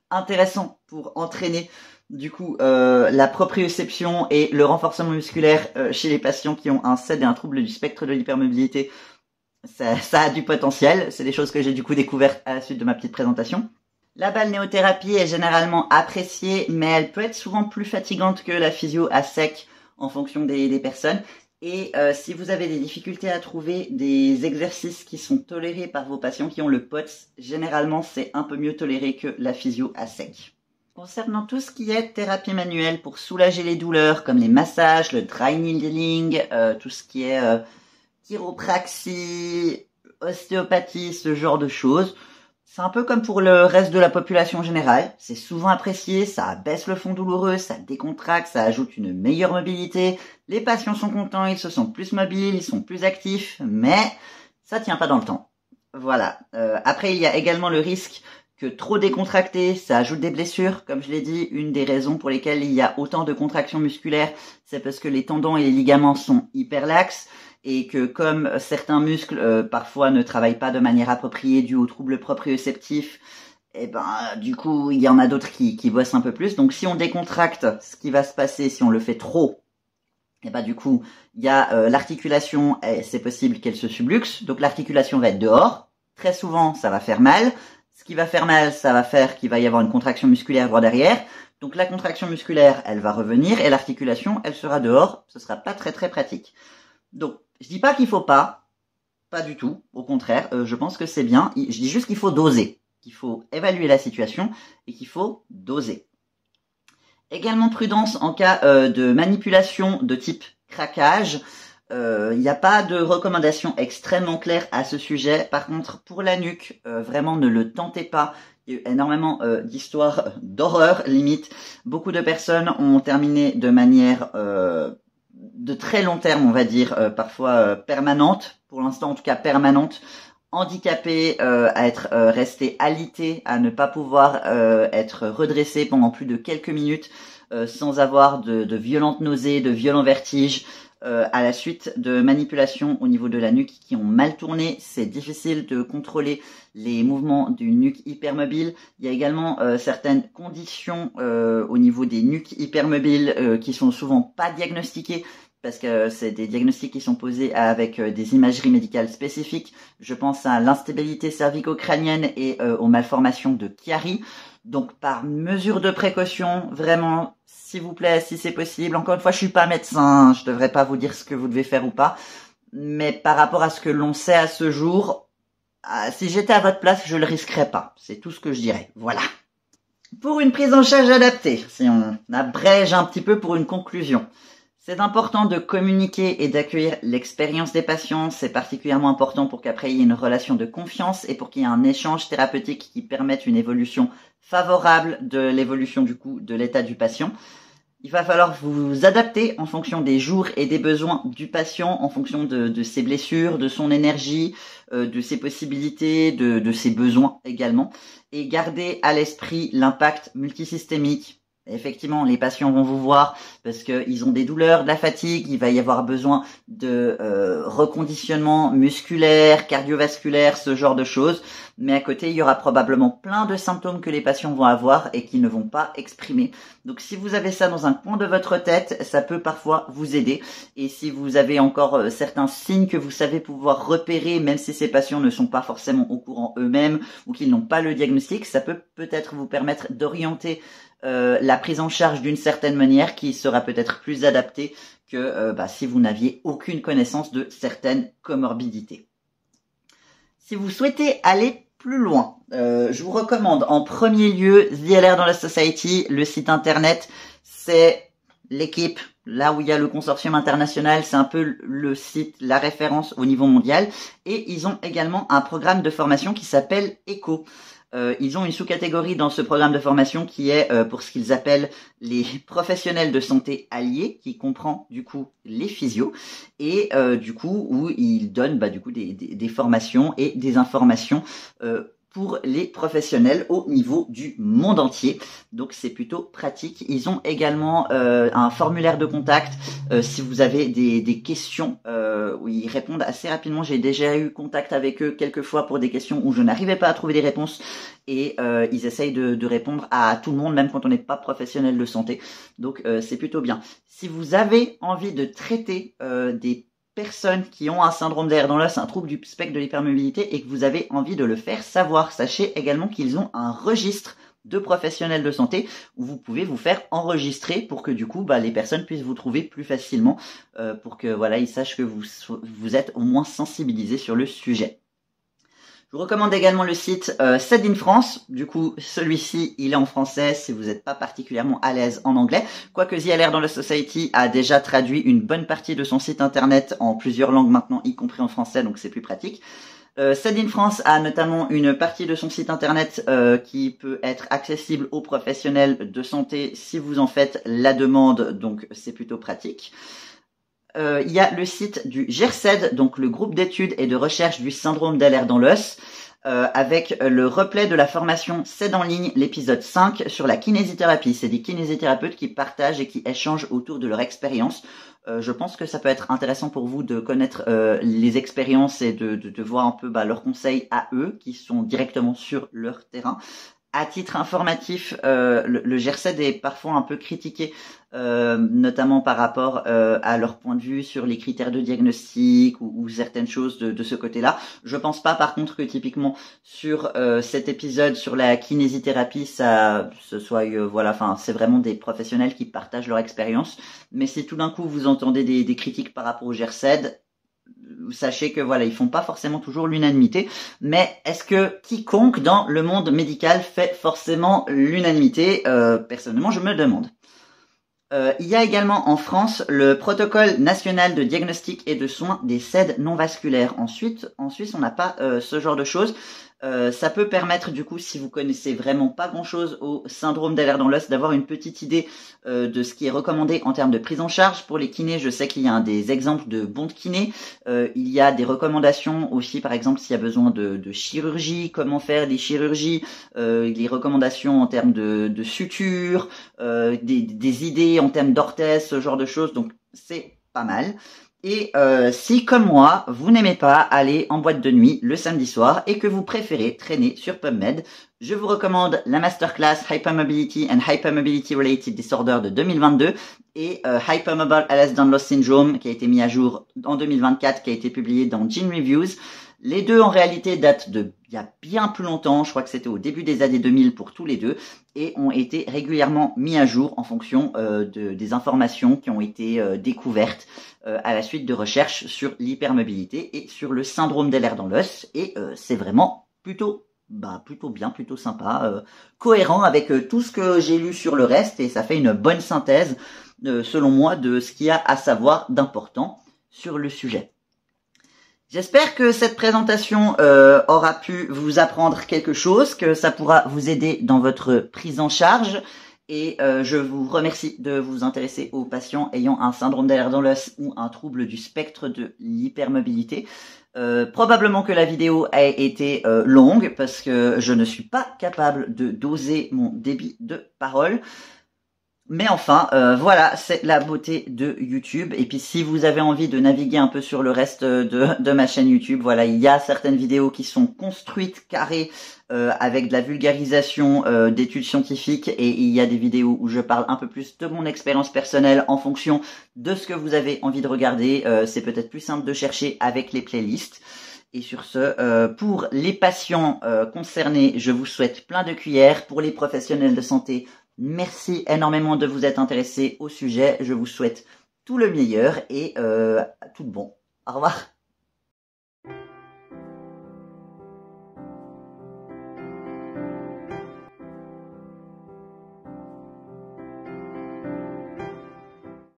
intéressant pour entraîner du coup la proprioception et le renforcement musculaire chez les patients qui ont un SED et un trouble du spectre de l'hypermobilité. Ça a du potentiel, c'est des choses que j'ai du coup découvertes à la suite de ma petite présentation. La balnéothérapie est généralement appréciée, mais elle peut être souvent plus fatigante que la physio à sec en fonction des personnes. Et si vous avez des difficultés à trouver des exercices qui sont tolérés par vos patients qui ont le POTS, généralement c'est un peu mieux toléré que la physio à sec. Concernant tout ce qui est thérapie manuelle pour soulager les douleurs, comme les massages, le dry needling, tout ce qui est chiropraxie, ostéopathie, ce genre de choses, c'est un peu comme pour le reste de la population générale. C'est souvent apprécié, ça abaisse le fond douloureux, ça décontracte, ça ajoute une meilleure mobilité. Les patients sont contents, ils se sentent plus mobiles, ils sont plus actifs, mais ça tient pas dans le temps. Voilà. Après, il y a également le risque que trop décontracté, ça ajoute des blessures. Comme je l'ai dit, une des raisons pour lesquelles il y a autant de contractions musculaires, c'est parce que les tendons et les ligaments sont hyper laxes. Et que comme certains muscles parfois ne travaillent pas de manière appropriée dû aux troubles proprioceptifs, du coup il y en a d'autres qui bossent un peu plus. Donc si on décontracte, ce qui va se passer si on le fait trop, du coup il y a l'articulation, c'est possible qu'elle se subluxe, donc l'articulation va être dehors. Très souvent ça va faire mal. Ce qui va faire mal, ça va faire qu'il va y avoir une contraction musculaire droit derrière. Donc la contraction musculaire, elle va revenir et l'articulation, elle sera dehors. Ce sera pas très très pratique. Donc je dis pas qu'il faut pas du tout, au contraire, je pense que c'est bien, je dis juste qu'il faut doser, qu'il faut évaluer la situation et qu'il faut doser. Également prudence en cas de manipulation de type craquage, il n'y a pas de recommandation extrêmement claire à ce sujet, par contre pour la nuque, vraiment ne le tentez pas. Il y a eu énormément d'histoires d'horreur limite, beaucoup de personnes ont terminé de manière de très long terme, on va dire, parfois permanente, pour l'instant en tout cas permanente, handicapé, à être resté alité, à ne pas pouvoir être redressé pendant plus de quelques minutes sans avoir de violentes nausées, de violents vertiges, à la suite de manipulations au niveau de la nuque qui ont mal tourné. C'est difficile de contrôler les mouvements d'une nuque hypermobile. Il y a également certaines conditions au niveau des nuques hypermobiles qui sont souvent pas diagnostiquées, parce que c'est des diagnostics qui sont posés avec des imageries médicales spécifiques. Je pense à l'instabilité cervico-crânienne et aux malformations de Chiari. Donc, par mesure de précaution, vraiment, s'il vous plaît, si c'est possible. Encore une fois, je suis pas médecin, je devrais pas vous dire ce que vous devez faire ou pas. Mais par rapport à ce que l'on sait à ce jour, si j'étais à votre place, je le risquerais pas. C'est tout ce que je dirais. Voilà. Pour une prise en charge adaptée, si on abrège un petit peu pour une conclusion. C'est important de communiquer et d'accueillir l'expérience des patients. C'est particulièrement important pour qu'après il y ait une relation de confiance et pour qu'il y ait un échange thérapeutique qui permette une évolution favorable de l'évolution du coup de l'état du patient. Il va falloir vous adapter en fonction des jours et des besoins du patient, en fonction de ses blessures, de son énergie, de ses possibilités, de ses besoins également. Et garder à l'esprit l'impact multisystémique. Effectivement, les patients vont vous voir parce qu'ils ont des douleurs, de la fatigue, il va y avoir besoin de reconditionnement musculaire, cardiovasculaire, ce genre de choses. Mais à côté, il y aura probablement plein de symptômes que les patients vont avoir et qui ne vont pas exprimer. Donc si vous avez ça dans un coin de votre tête, ça peut parfois vous aider. Et si vous avez encore certains signes que vous savez pouvoir repérer, même si ces patients ne sont pas forcément au courant eux-mêmes ou qu'ils n'ont pas le diagnostic, ça peut peut-être vous permettre d'orienter la prise en charge d'une certaine manière qui sera peut-être plus adaptée que si vous n'aviez aucune connaissance de certaines comorbidités. Si vous souhaitez aller plus loin, je vous recommande en premier lieu The Ehlers-Danlos Society, le site internet, c'est l'équipe, là où il y a le consortium international, c'est un peu le site, la référence au niveau mondial, et ils ont également un programme de formation qui s'appelle ECHO. Ils ont une sous-catégorie dans ce programme de formation qui est pour ce qu'ils appellent les professionnels de santé alliés, qui comprend du coup les physios, et du coup où ils donnent du coup des formations et des informations pour les professionnels au niveau du monde entier. Donc c'est plutôt pratique. Ils ont également un formulaire de contact si vous avez des questions où ils répondent assez rapidement. J'ai déjà eu contact avec eux quelques fois pour des questions où je n'arrivais pas à trouver des réponses et ils essayent de répondre à tout le monde, même quand on n'est pas professionnel de santé. Donc c'est plutôt bien. Si vous avez envie de traiter des personnes qui ont un syndrome d'Ehlers-Danlos, un trouble du spectre de l'hypermobilité, et que vous avez envie de le faire savoir, sachez également qu'ils ont un registre de professionnels de santé où vous pouvez vous faire enregistrer pour que du coup les personnes puissent vous trouver plus facilement pour que ils sachent que vous êtes au moins sensibilisés sur le sujet. Je vous recommande également le site SAID in France. Du coup, celui-ci, il est en français si vous n'êtes pas particulièrement à l'aise en anglais. Quoique The Ehlers-Danlos Society a déjà traduit une bonne partie de son site internet en plusieurs langues maintenant, y compris en français, donc c'est plus pratique. SAID in France a notamment une partie de son site internet qui peut être accessible aux professionnels de santé si vous en faites la demande, donc c'est plutôt pratique. Il y a le site du GERSED, donc le groupe d'études et de recherche du syndrome d'Ehlers-Danlos, avec le replay de la formation CED en ligne, l'épisode 5 sur la kinésithérapie. C'est des kinésithérapeutes qui partagent et qui échangent autour de leur expérience. Je pense que ça peut être intéressant pour vous de connaître les expériences et de voir un peu leurs conseils à eux, qui sont directement sur leur terrain. À titre informatif, le GERSED est parfois un peu critiqué, notamment par rapport à leur point de vue sur les critères de diagnostic ou certaines choses de ce côté-là. Je pense pas, par contre, que typiquement sur cet épisode sur la kinésithérapie, c'est vraiment des professionnels qui partagent leur expérience. Mais si tout d'un coup vous entendez des critiques par rapport au GERSED, sachez que ils font pas forcément toujours l'unanimité, mais est-ce que quiconque dans le monde médical fait forcément l'unanimité? Personnellement, je me le demande. Il y a également en France le protocole national de diagnostic et de soins des SAID non vasculaires. En Suisse, on n'a pas ce genre de choses. Ça peut permettre du coup, si vous connaissez vraiment pas grand-chose au syndrome d'Ehlers dans l'os, d'avoir une petite idée de ce qui est recommandé en termes de prise en charge. Pour les kinés, je sais qu'il y a des exemples de bons kinés. Il y a des recommandations aussi, par exemple, s'il y a besoin de chirurgie, comment faire des chirurgies, les recommandations en termes de suture, des idées en termes d'orthèse, ce genre de choses. Donc c'est pas mal. Et si, comme moi, vous n'aimez pas aller en boîte de nuit le samedi soir et que vous préférez traîner sur PubMed, je vous recommande la masterclass Hypermobility and Hypermobility Related Disorder de 2022 et Hypermobile Ehlers-Danlos Syndrome qui a été mis à jour en 2024, qui a été publié dans Gene Reviews. Les deux, en réalité, datent il y a bien plus longtemps. Je crois que c'était au début des années 2000 pour tous les deux et ont été régulièrement mis à jour en fonction des informations qui ont été découvertes à la suite de recherches sur l'hypermobilité et sur le syndrome d'Ehlers dans l'os. Et c'est vraiment plutôt bien, plutôt sympa, cohérent avec tout ce que j'ai lu sur le reste et ça fait une bonne synthèse, selon moi, de ce qu'il y a à savoir d'important sur le sujet. J'espère que cette présentation aura pu vous apprendre quelque chose, que ça pourra vous aider dans votre prise en charge. Et je vous remercie de vous intéresser aux patients ayant un syndrome d'Ehlers dans l'os ou un trouble du spectre de l'hypermobilité. Probablement que la vidéo a été longue parce que je ne suis pas capable de doser mon débit de parole. Mais enfin, voilà, c'est la beauté de YouTube. Et puis si vous avez envie de naviguer un peu sur le reste de ma chaîne YouTube, voilà, il y a certaines vidéos qui sont construites carrées avec de la vulgarisation d'études scientifiques et il y a des vidéos où je parle un peu plus de mon expérience personnelle en fonction de ce que vous avez envie de regarder. C'est peut-être plus simple de chercher avec les playlists. Et sur ce, pour les patients concernés, je vous souhaite plein de cuillères. Pour les professionnels de santé, merci énormément de vous être intéressés au sujet. Je vous souhaite tout le meilleur et tout de bon. Au revoir.